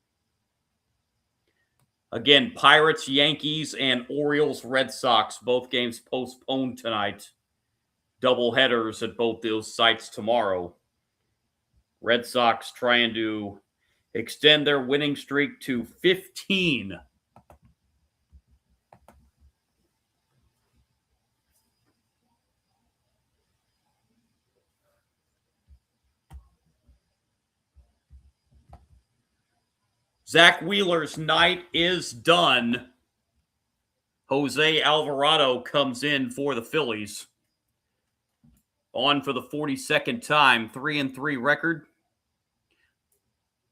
Again, Pirates, Yankees, and Orioles, Red Sox, both games postponed tonight. Double headers at both those sites tomorrow. Red Sox trying to extend their winning streak to 15. Zach Wheeler's night is done. Jose Alvarado comes in for the Phillies. On for the 42nd time, 3-3 record.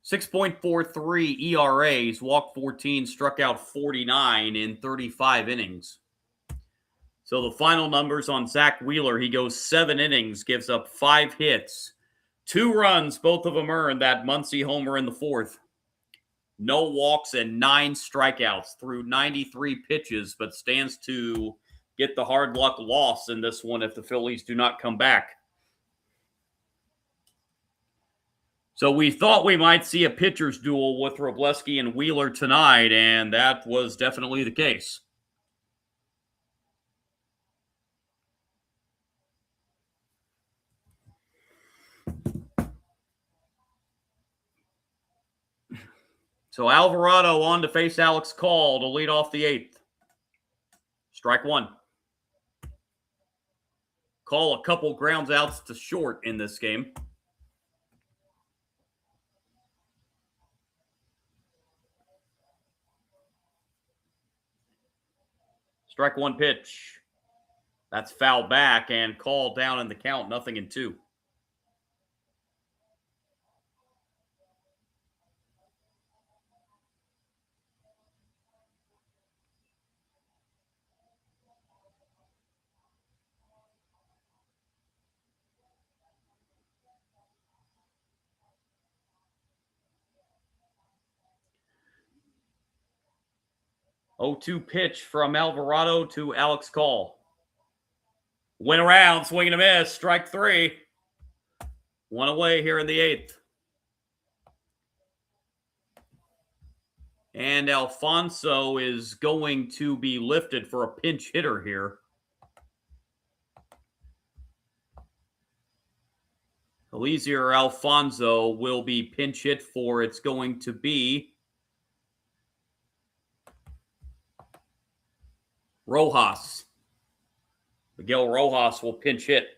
6.43 ERAs, walked 14, struck out 49 in 35 innings. So the final numbers on Zach Wheeler, he goes 7 innings, gives up 5 hits, 2 runs, both of them earned, that Muncy homer in the 4th. No walks and 9 strikeouts through 93 pitches, but stands to get the hard luck loss in this one if the Phillies do not come back. So we thought we might see a pitcher's duel with Wroblewski and Wheeler tonight, and that was definitely the case. So Alvarado on to face Alex Call to lead off the 8th. Strike one. Call a couple grounds outs to short in this game. Strike one pitch. That's foul back and Call down in the count, 0-2. Pitch from Alvarado to Alex Call. Went around, swing and a miss, strike 3. 1 away here in the 8th. And Alfonso is going to be lifted for a pinch hitter here. Eliezer Alfonso will be pinch hit for. It's going to be Rojas. Miguel Rojas will pinch hit.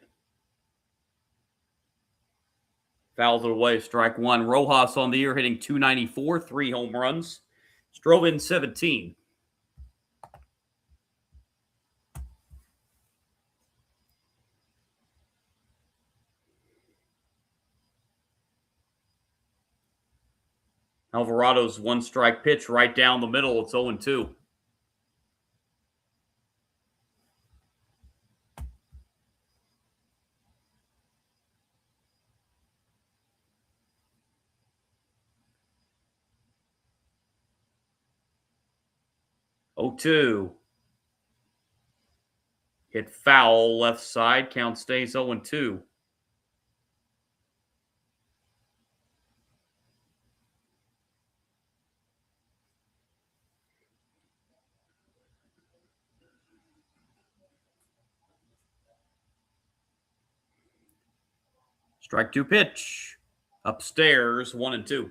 Fouls it away, strike 1. Rojas on the year hitting .294, 3 home runs. Strove in 17. Alvarado's one-strike pitch right down the middle. It's 0-2. Oh, 2. Hit foul left side. Count stays 0-2. Strike 2 pitch. Upstairs, 1-2.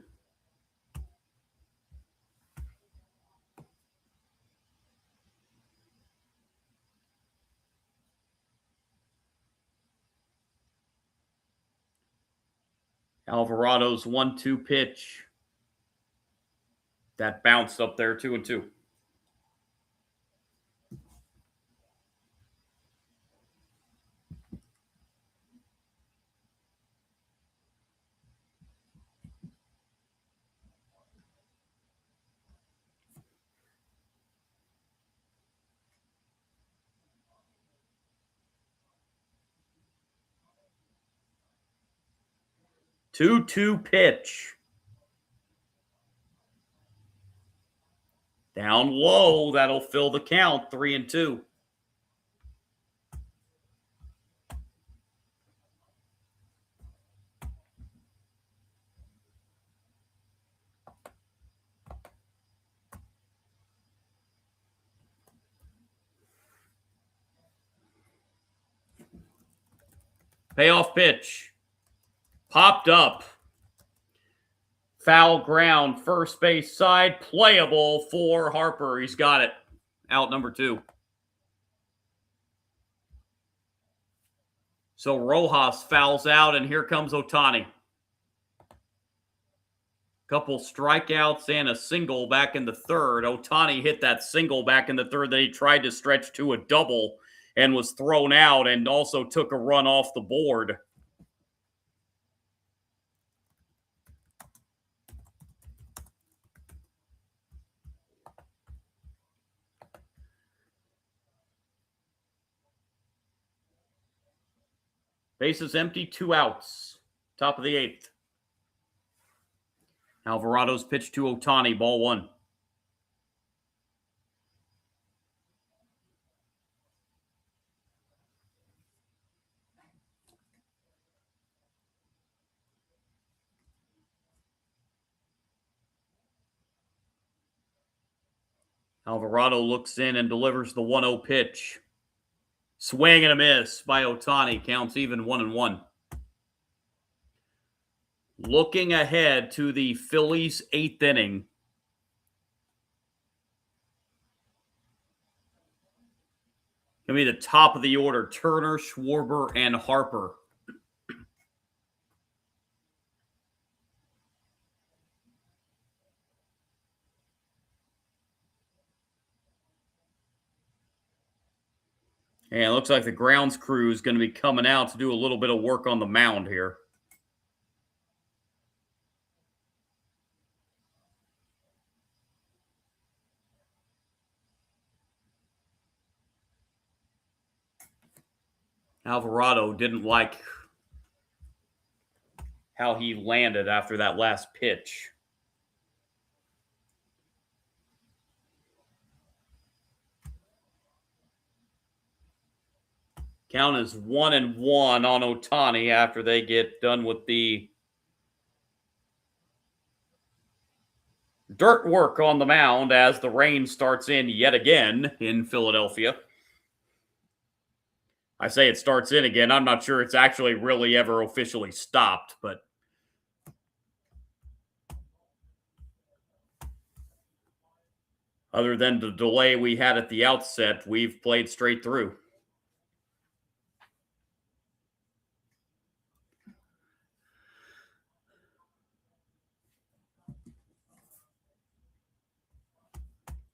Alvarado's 1-2 pitch. That bounced up there, 2-2. Two pitch. Down low. That'll fill the count. 3-2. Payoff pitch. Popped up. Foul ground, first base side, playable for Harper. He's got it. Out number 2. So Rojas fouls out, and here comes Ohtani. Couple strikeouts and a single back in the third. Ohtani hit that single back in the third that he tried to stretch to a double and was thrown out, and also took a run off the board. Bases empty, 2 outs. Top of the 8th. Alvarado's pitch to Ohtani, ball 1. Alvarado looks in and delivers the 1-0 pitch. Swing and a miss by Ohtani. Counts even 1-1. Looking ahead to the Phillies' 8th inning. Going to be the top of the order. Turner, Schwarber, and Harper. And it looks like the grounds crew is going to be coming out to do a little bit of work on the mound here. Alvarado didn't like how he landed after that last pitch. Count is 1-1 on Ohtani after they get done with the dirt work on the mound as the rain starts in yet again in Philadelphia. I say it starts in again. I'm not sure it's actually really ever officially stopped, but other than the delay we had at the outset, we've played straight through.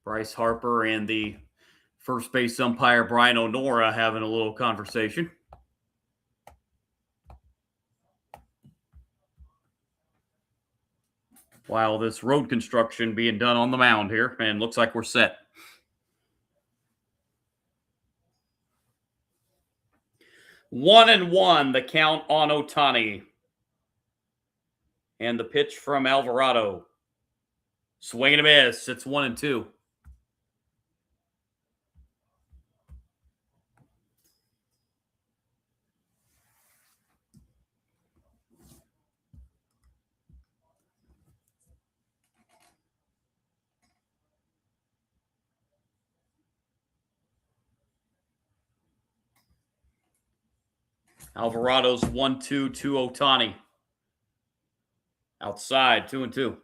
Bryce Harper and the first base umpire, Brian O'Nora, having a little conversation. While this road construction being done on the mound here, and looks like we're set. One and one, the count on Ohtani. And the pitch from Alvarado. Swing and a miss. It's 1-2. Alvarado's 1-2 to Ohtani. Outside, 2-2.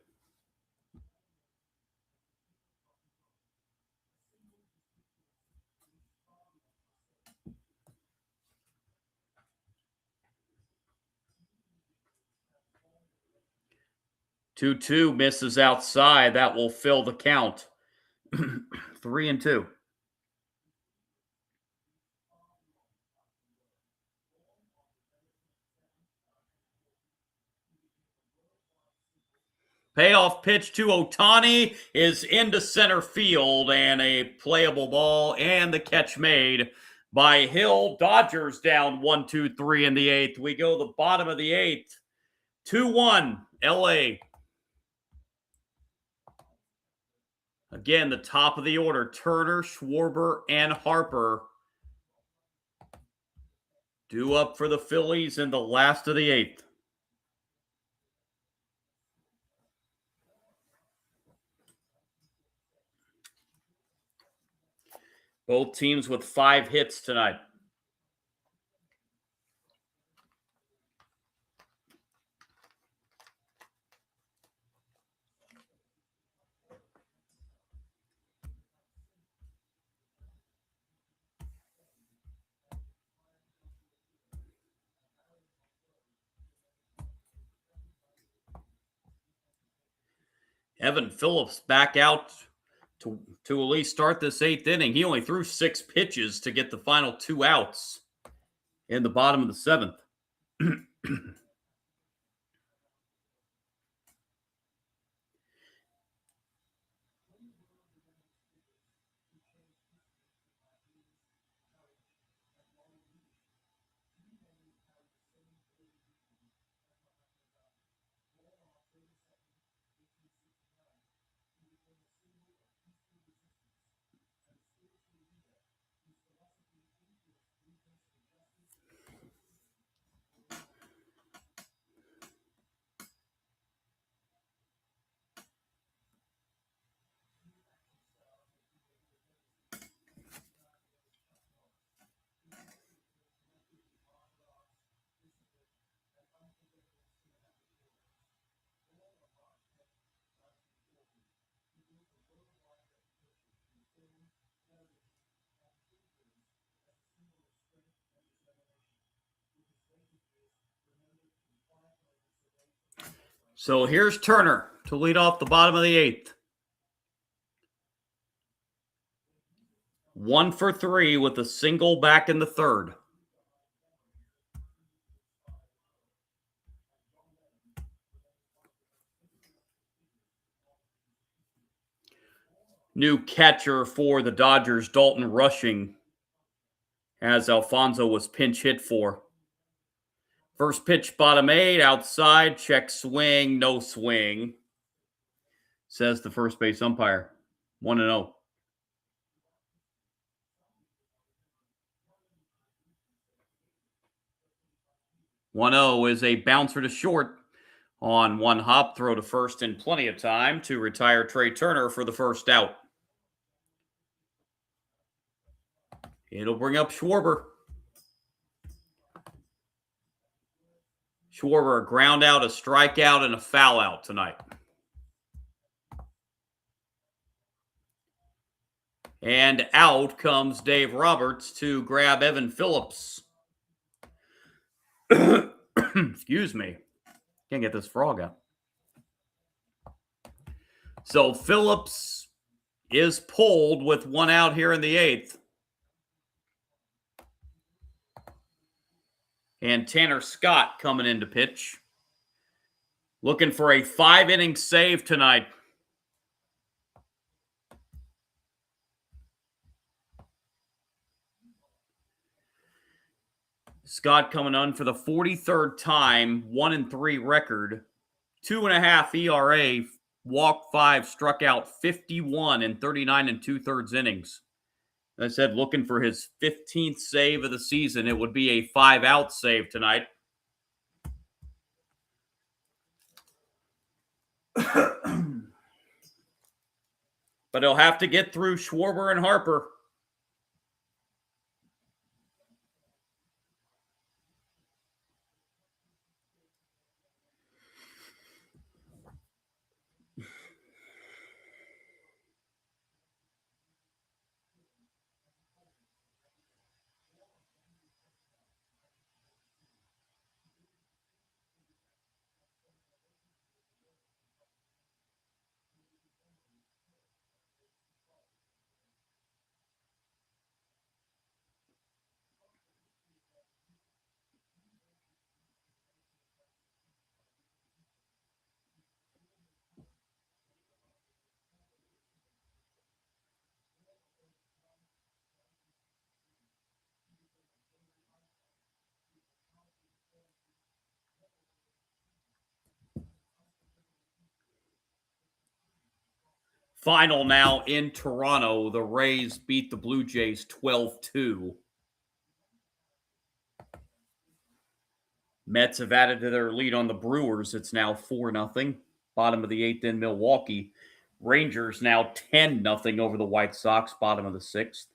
Two misses outside. That will fill the count. 3-2. Payoff pitch to Ohtani is into center field, and a playable ball, and the catch made by Hill. Dodgers down 1-2-3 in the eighth. We go the bottom of the eighth. 2-1 LA. Again, the top of the order, Turner, Schwarber, and Harper. Due up for the Phillies in the last of the eighth. Both teams with 5 hits tonight. Evan Phillips back out to at least start this eighth inning. He only threw 6 pitches to get the final 2 outs in the bottom of the seventh. So here's Turner to lead off the bottom of the eighth. 1 for 3 with a single back in the third. New catcher for the Dodgers, Dalton Rushing, as Alfonso was pinch hit for. First pitch, bottom 8, outside, check swing, no swing, says the first base umpire. 1-0. Is a bouncer to short on one hop, throw to first in plenty of time to retire Trey Turner for the first out. It'll bring up Schwarber. Schwarber, a ground out, a strikeout, and a foul out tonight. And out comes Dave Roberts to grab Evan Phillips. Excuse me. Can't get this frog out. So Phillips is pulled with one out here in the 8th. And Tanner Scott coming in to pitch. Looking for a 5-inning save tonight. Scott coming on for the 43rd time, 1-3 record, 2.5 ERA, walked 5, struck out 51 in 39 2/3 innings. As I said, looking for his 15th save of the season. It would be a 5-out save tonight. But he'll have to get through Schwarber and Harper. Final now in Toronto. The Rays beat the Blue Jays 12-2. Mets have added to their lead on the Brewers. It's now 4-0. Bottom of the 8th in Milwaukee. Rangers now 10-0 over the White Sox. Bottom of the 6th.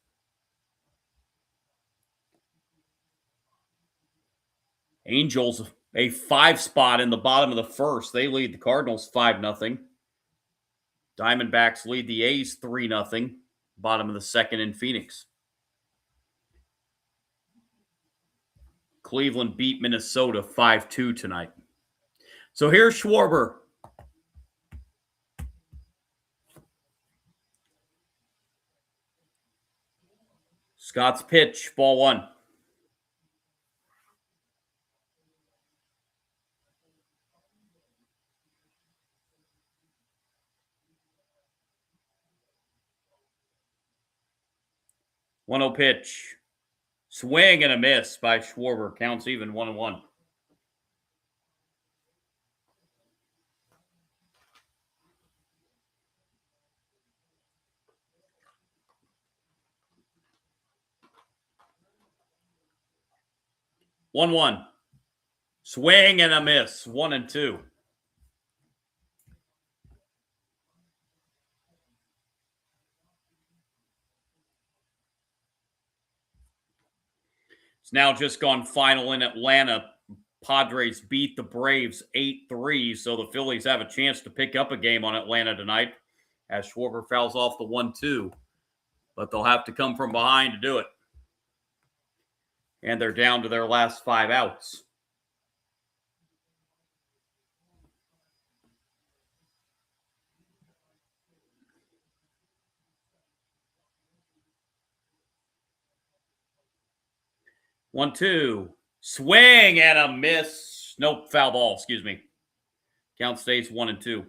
Angels, a 5 spot in the bottom of the 1st. They lead the Cardinals 5-0. Diamondbacks lead the A's 3-0. Bottom of the 2nd in Phoenix. Cleveland beat Minnesota 5-2 tonight. So here's Schwarber. Scott's pitch, ball 1. One-0 pitch. Swing and a miss by Schwarber. Counts even 1-1. One. Swing and a miss. 1-2. It's now just gone final in Atlanta. Padres beat the Braves 8-3, so the Phillies have a chance to pick up a game on Atlanta tonight as Schwarber fouls off the 1-2. But they'll have to come from behind to do it. And they're down to their last 5 outs. One, two. Swing and a miss. Nope, foul ball, excuse me. Count stays 1-2.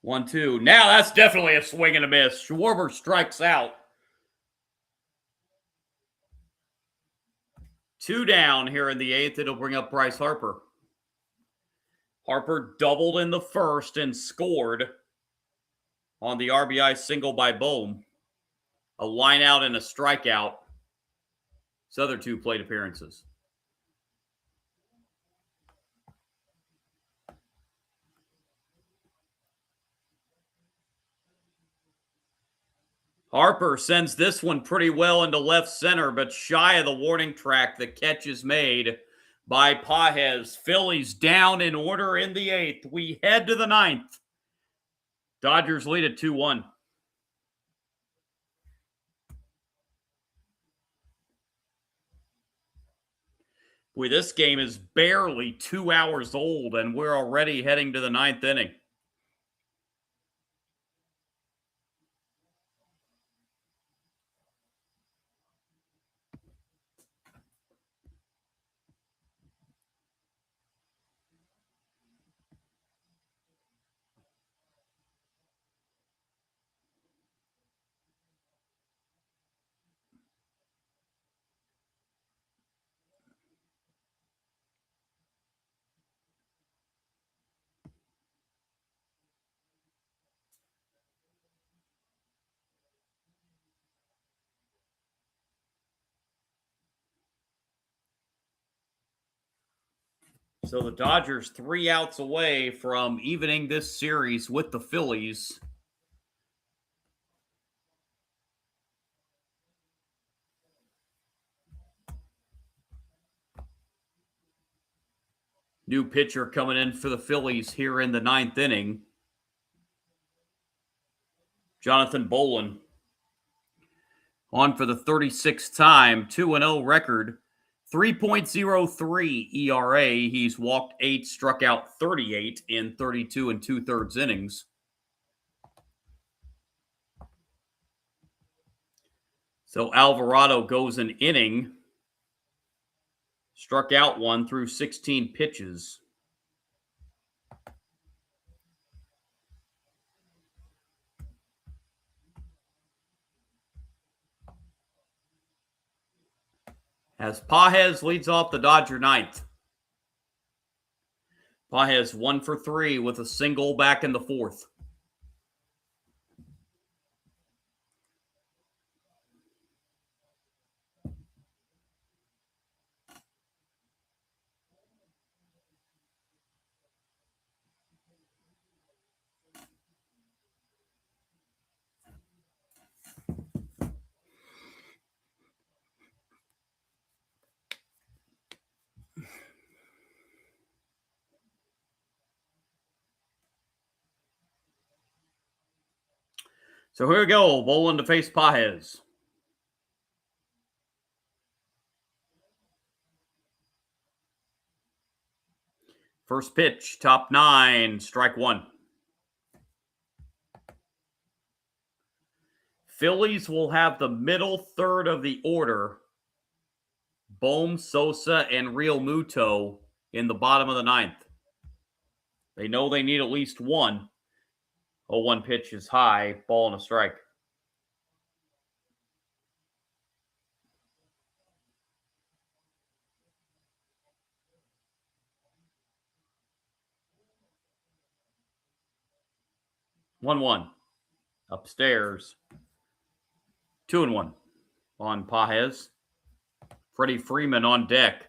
One, two. Now that's definitely a swing and a miss. Schwarber strikes out. 2 down here in the 8th. It'll bring up Bryce Harper. Harper doubled in the 1st and scored on the RBI single by Bohm. A line out and a strikeout. His other 2 plate appearances. Harper sends this one pretty well into left center, but shy of the warning track. The catch is made by Pages. Phillies down in order in the 8th. We head to the 9th. Dodgers lead at 2-1. Boy, this game is barely 2 hours old, and we're already heading to the ninth inning. So the Dodgers 3 outs away from evening this series with the Phillies. New pitcher coming in for the Phillies here in the ninth inning. Jonathan Bolin on for the 36th time, 2-0 record, 3.03 ERA. He's walked 8, struck out 38 in 32 and 2/3 innings. So Alvarado goes an inning, struck out 1 through 16 pitches. As Pages leads off the Dodger ninth. Pages 1 for 3 with a single back in the fourth. So here we go. Bolin to face Pages. First pitch, top 9, strike 1. Phillies will have the middle third of the order. Bohm, Sosa, and Real Muto in the bottom of the ninth. They know they need at least one. 0-1 pitch is high, ball and a strike. One. Upstairs. 2-1 on Pages. Freddie Freeman on deck.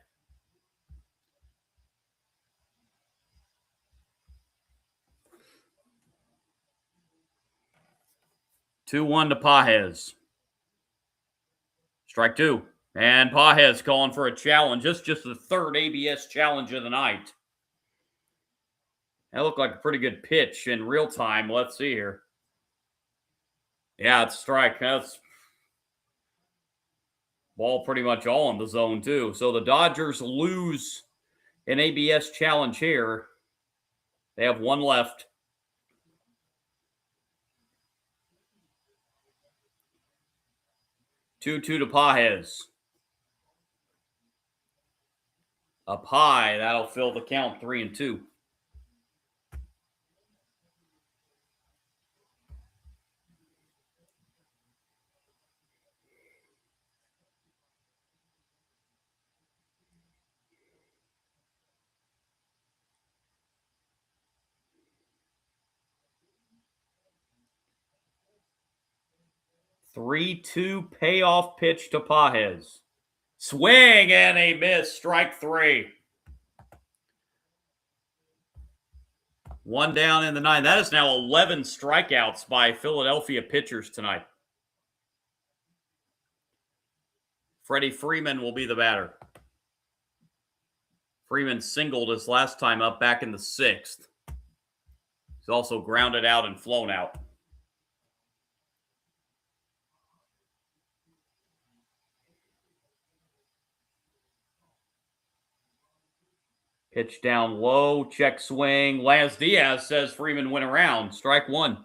Two one to Pages. Strike 2. And Pages calling for a challenge. This is just the third ABS challenge of the night. That looked like a pretty good pitch in real time. Let's see here. Yeah, it's a strike. That's ball pretty much all in the zone, too. So the Dodgers lose an ABS challenge here. They have one left. 2-2 to Pages. Up high, that'll fill the count, 3-2. Three-two payoff pitch to Pages. Swing and a miss. Strike 3. One down in the 9. That is now 11 strikeouts by Philadelphia pitchers tonight. Freddie Freeman will be the batter. Freeman singled his last time up back in the 6th. He's also grounded out and flown out. Pitch down low, check swing. Laz Diaz says Freeman went around. Strike one.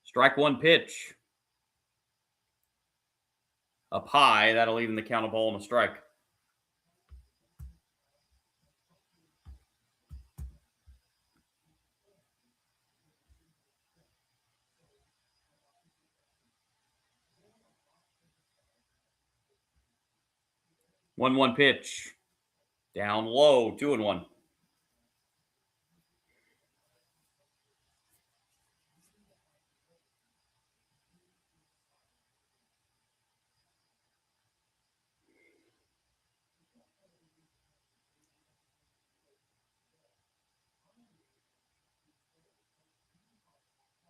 Strike one pitch. Up high, that'll even the count, a ball and a strike. One pitch. Down low, 2-1.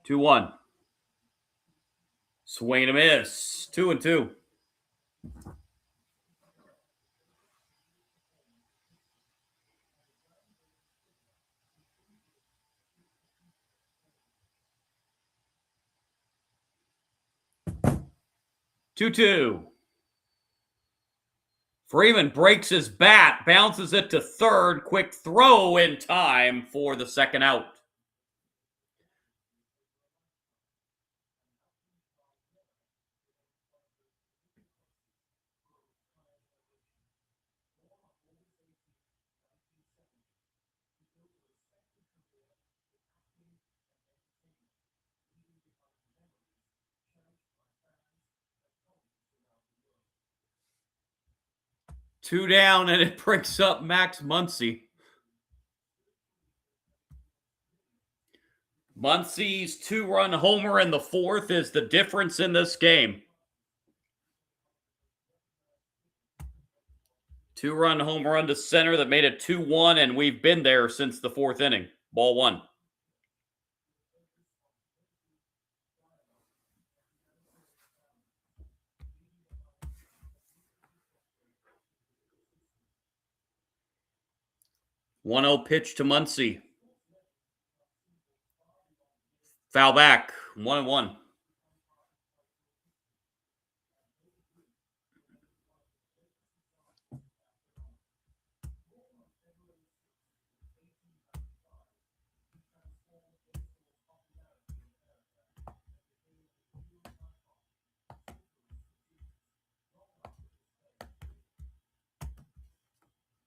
Two one. Swing and a miss. 2-2. Two. Freeman breaks his bat, bounces it to third. Quick throw in time for the second out. Two down, and it brings up Max Muncy. Muncy's two-run homer in the fourth is the difference in this game. Two-run home run to center that made it 2-1, and we've been there since the fourth inning. Ball one. One-zero pitch to Muncy. Foul back. 1-1.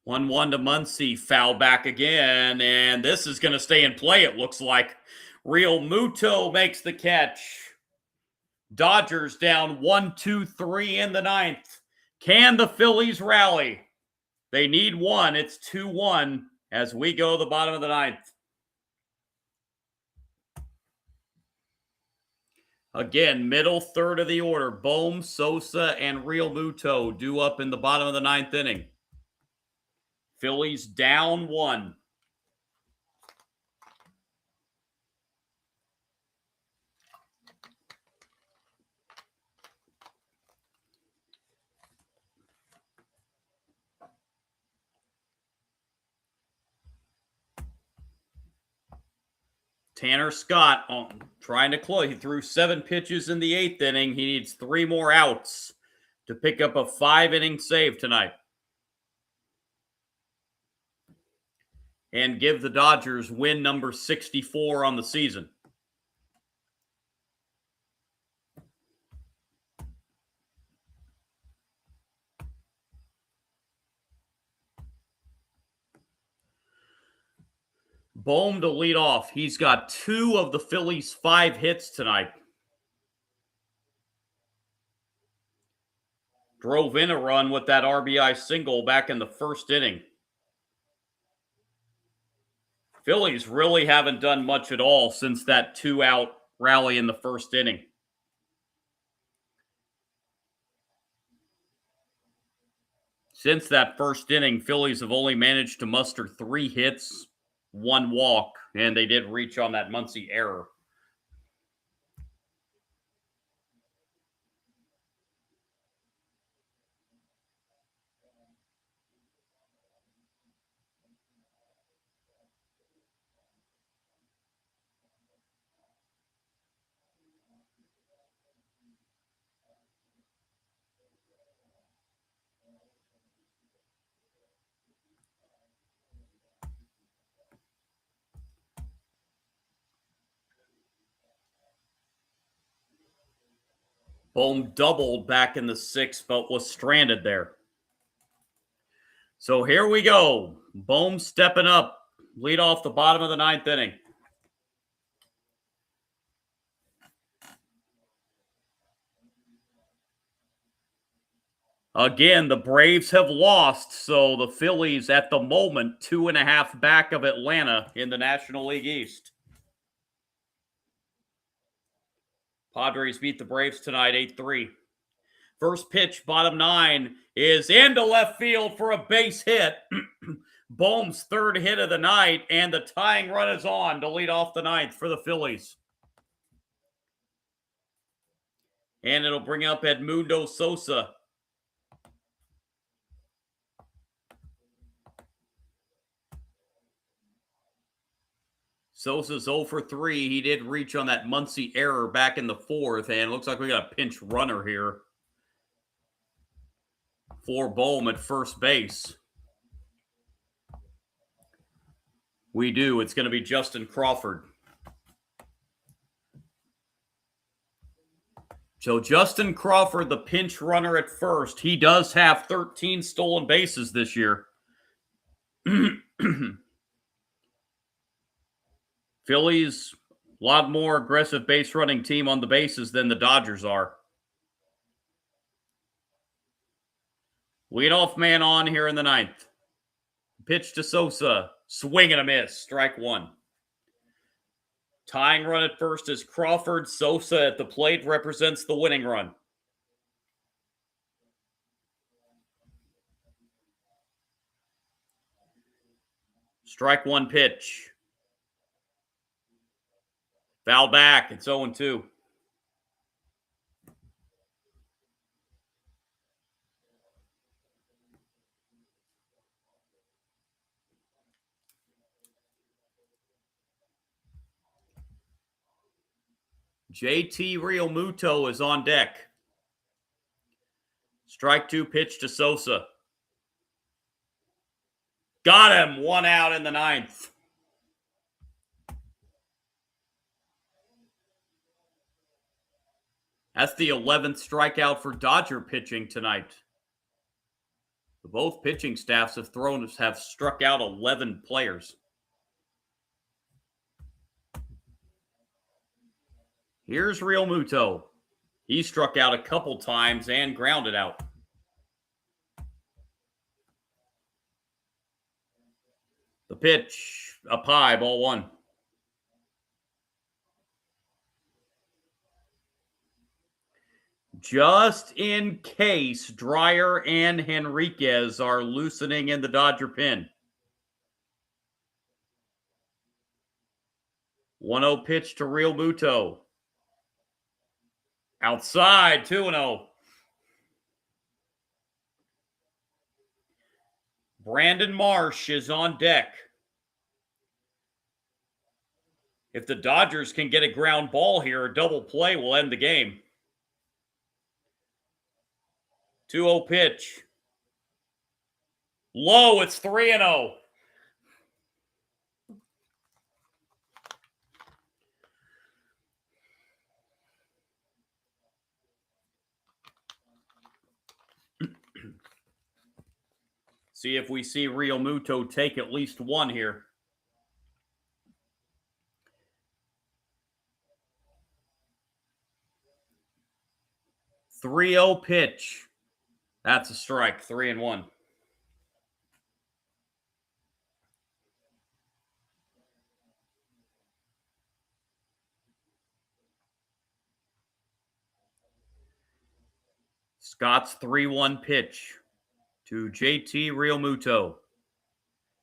One to Muncy, foul back again, and this is going to stay in play, it looks like. Real Muto makes the catch. Dodgers down 1-2-3 in the ninth. Can the Phillies rally? They need one. It's 2-1 as we go to the bottom of the ninth. Again, middle third of the order. Bohm, Sosa, and Real Muto due up in the bottom of the ninth inning. Phillies down one. Tanner Scott trying to close. He threw 7 pitches in the 8th inning. He needs 3 more outs to pick up a 5-inning save tonight and give the Dodgers win number 64 on the season. Bohm to lead off. He's got 2 of the Phillies' 5 hits tonight. Drove in a run with that RBI single back in the first inning. Phillies really haven't done much at all since that 2-out rally in the first inning. Since that first inning, Phillies have only managed to muster 3 hits, 1 walk, and they did reach on that Muncy error. Bohm doubled back in the sixth, but was stranded there. So here we go. Bohm stepping up. Lead off the bottom of the ninth inning. Again, the Braves have lost, so the Phillies at the moment 2.5 back of Atlanta in the National League East. Padres beat the Braves tonight 8-3. First pitch, bottom nine, is into left field for a base hit. Bohm's third hit of the night, and the tying run is on to lead off the ninth for the Phillies. And it'll bring up Edmundo Sosa. Sosa's 0 for 3. He did reach on that Muncy error back in the fourth, and it looks like we got a pinch runner here for Bohm at first base. We do. It's going to be Justin Crawford. So Justin Crawford, the pinch runner at first. He does have 13 stolen bases this year. Phillies, a lot more aggressive base running team on the bases than the Dodgers are. Leadoff man on here in the ninth. Pitch to Sosa. Swing and a miss. Strike one. Tying run at first is Crawford. Sosa at the plate represents the winning run. Strike one pitch. Foul back. It's 0-2. JT Realmuto is on deck. Strike two pitch to Sosa. Got him. One out in the ninth. That's the 11th strikeout for Dodger pitching tonight. Both pitching staffs have struck out 11 players. Here's Realmuto. He struck out a couple times and grounded out. The pitch, up high, ball one. Just in case Dreyer and Henriquez are loosening in the Dodger pen. 1-0 pitch to Realmuto. Outside, 2-0. Brandon Marsh is on deck. If the Dodgers can get a ground ball here, a double play will end the game. 2-0 pitch. Low, it's 3-0. See if we see Realmuto take at least one here. .30 pitch. That's a strike. 3-1. Scott's 3-1 pitch to JT Realmuto.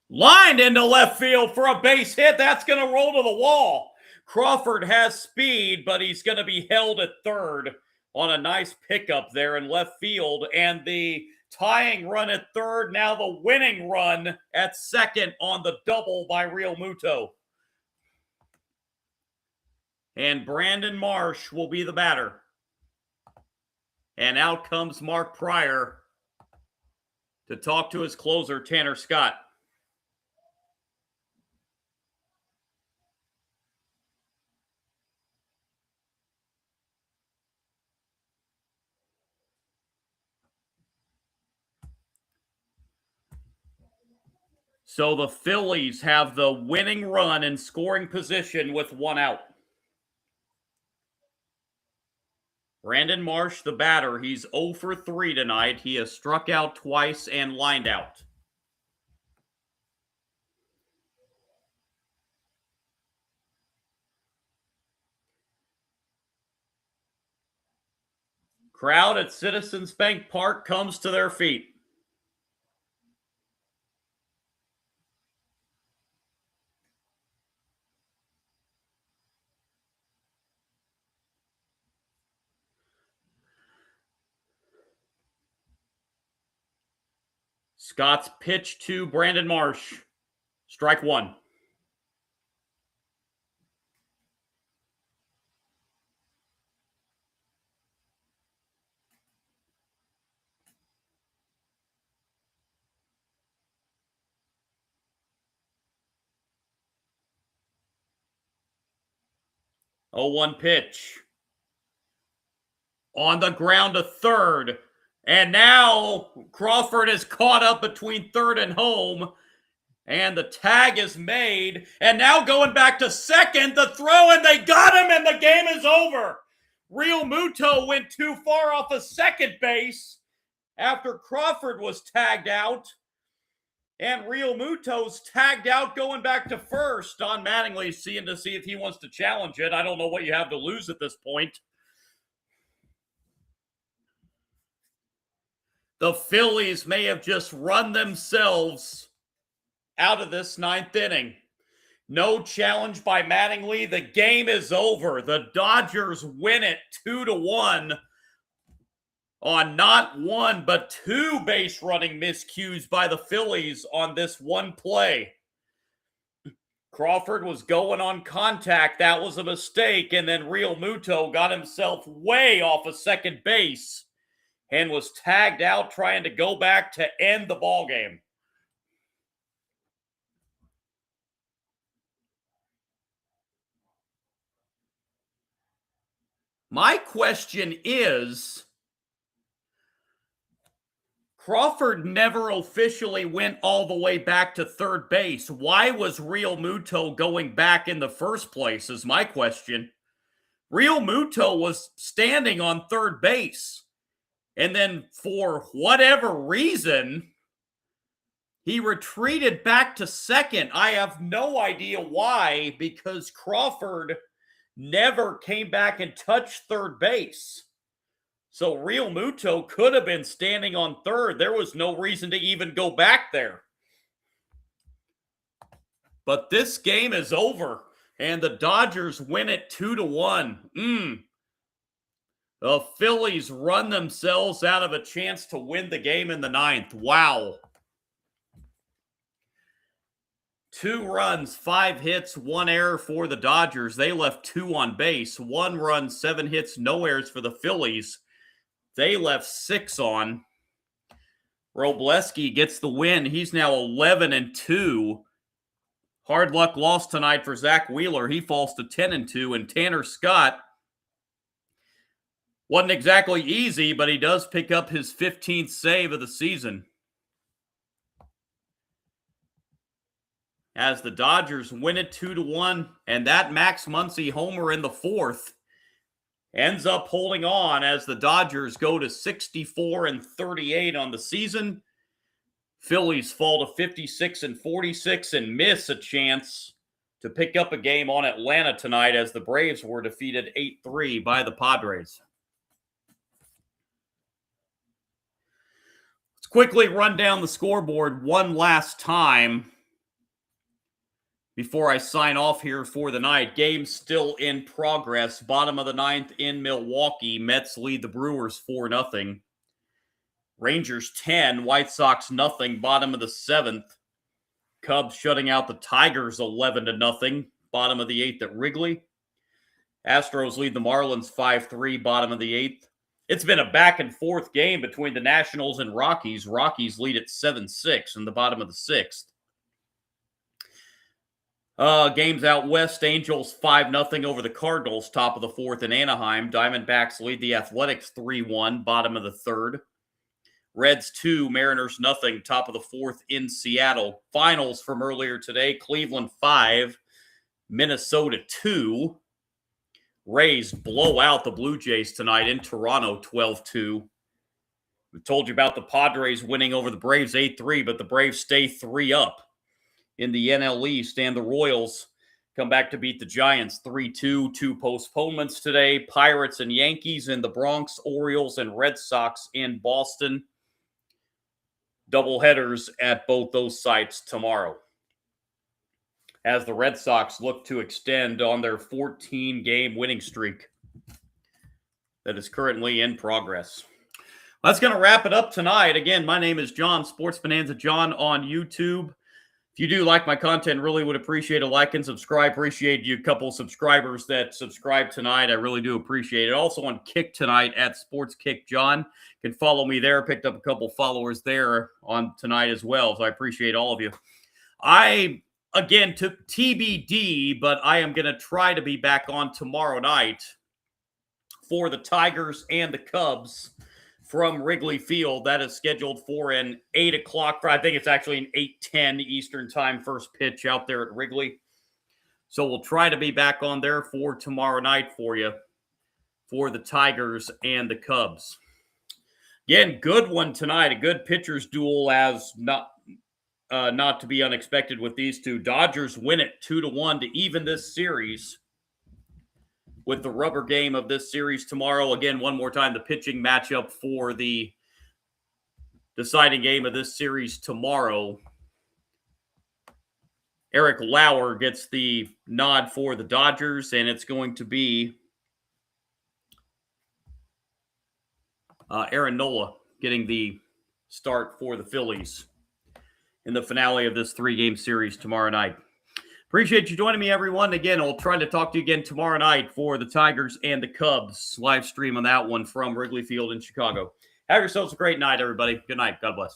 Lined into left field for a base hit. That's going to roll to the wall. Crawford has speed, but he's going to be held at third on a nice pickup there in left field. And the tying run at third, now the winning run at second on the double by Realmuto. And Brandon Marsh will be the batter. And out comes Mark Pryor to talk to his closer, Tanner Scott. So the Phillies have the winning run in scoring position with one out. Brandon Marsh, the batter, he's 0 for 3 tonight. He has struck out twice and lined out. Crowd at Citizens Bank Park comes to their feet. Scott's pitch to Brandon Marsh. Strike one. Oh, 1 pitch. On the ground to third. And now Crawford is caught up between third and home. And the tag is made. And now going back to second, the throw, and they got him, and the game is over. Real Muto went too far off of second base after Crawford was tagged out. And Real Muto's tagged out going back to first. Don Mattingly seeing to see if he wants to challenge it. I don't know what you have to lose at this point. The Phillies may have just run themselves out of this 9th inning. No challenge by Mattingly. The game is over. The Dodgers win it 2-1 on not 1 but 2 base running miscues by the Phillies on this one play. Crawford was going on contact. That was a mistake. And then Real Muto got himself way off of second base and was tagged out trying to go back to end the ballgame. My question is, Crawford never officially went all the way back to third base. Why was Real Muto going back in the first place is my question. Real Muto was standing on third base. And then for whatever reason, he retreated back to second. I have no idea why, because Crawford never came back and touched third base. So Real Muto could have been standing on third. There was no reason to even go back there. But this game is over, and the Dodgers win it 2-1. The Phillies run themselves out of a chance to win the game in the 9th. Wow. 2 runs, 5 hits, 1 error for the Dodgers. They left 2 on base. 1 run, 7 hits, no errors for the Phillies. They left 6 on. Robleski gets the win. He's now 11-2. Hard luck loss tonight for Zach Wheeler. He falls to 10-2. And Tanner Scott wasn't exactly easy, but he does pick up his 15th save of the season. As the Dodgers win it 2-1, and that Max Muncy homer in the 4th ends up holding on as the Dodgers go to 64-38 on the season. Phillies fall to 56-46 and miss a chance to pick up a game on Atlanta tonight as the Braves were defeated 8-3 by the Padres. Let's quickly run down the scoreboard one last time before I sign off here for the night. Game's still in progress. Bottom of the 9th in Milwaukee. Mets lead the Brewers 4-0. Rangers 10, White Sox nothing. Bottom of the 7th. Cubs shutting out the Tigers 11-0. Bottom of the 8th at Wrigley. Astros lead the Marlins 5-3. Bottom of the 8th. It's been a back and forth game between the Nationals and Rockies. Rockies lead at 7-6 in the bottom of the 6th. Games out west, Angels 5-0 over the Cardinals, top of the 4th in Anaheim. Diamondbacks lead the Athletics 3-1, bottom of the 3rd. Reds 2, Mariners nothing. Top of the fourth in Seattle. Finals from earlier today. Cleveland 5, Minnesota 2. Rays blow out the Blue Jays tonight in Toronto 12-2. We told you about the Padres winning over the Braves 8-3, but the Braves stay 3-up in the NL East, and the Royals come back to beat the Giants 3-2. 2 postponements today. Pirates and Yankees in the Bronx, Orioles and Red Sox in Boston. Doubleheaders at both those sites tomorrow, as the Red Sox look to extend on their 14-game winning streak that is currently in progress. That's going to wrap it up tonight. Again, my name is John, Sports Bonanza John on YouTube. If you do like my content, really would appreciate a like and subscribe. Appreciate you, a couple of subscribers that subscribed tonight. I really do appreciate it. Also on Kick tonight at Sports Kick John. You can follow me there. Picked up a couple followers there on tonight as well, so I appreciate all of you. I, again, took TBD, but I am going to try to be back on tomorrow night for the Tigers and the Cubs from Wrigley Field. That is scheduled for an 8 o'clock. I think it's actually an 8:10 Eastern time first pitch out there at Wrigley. So we'll try to be back on there for tomorrow night for you for the Tigers and the Cubs. Again, good one tonight. A good pitcher's duel, as not to be unexpected with these two. Dodgers win it 2-1 to even this series, with the rubber game of this series tomorrow. Again, one more time, the pitching matchup for the deciding game of this series tomorrow. Eric Lauer gets the nod for the Dodgers, and it's going to be Aaron Nola getting the start for the Phillies in the finale of this 3-game series tomorrow night. Appreciate you joining me, everyone. Again, I'll try to talk to you again tomorrow night for the Tigers and the Cubs. Live stream on that one from Wrigley Field in Chicago. Have yourselves a great night, everybody. Good night. God bless.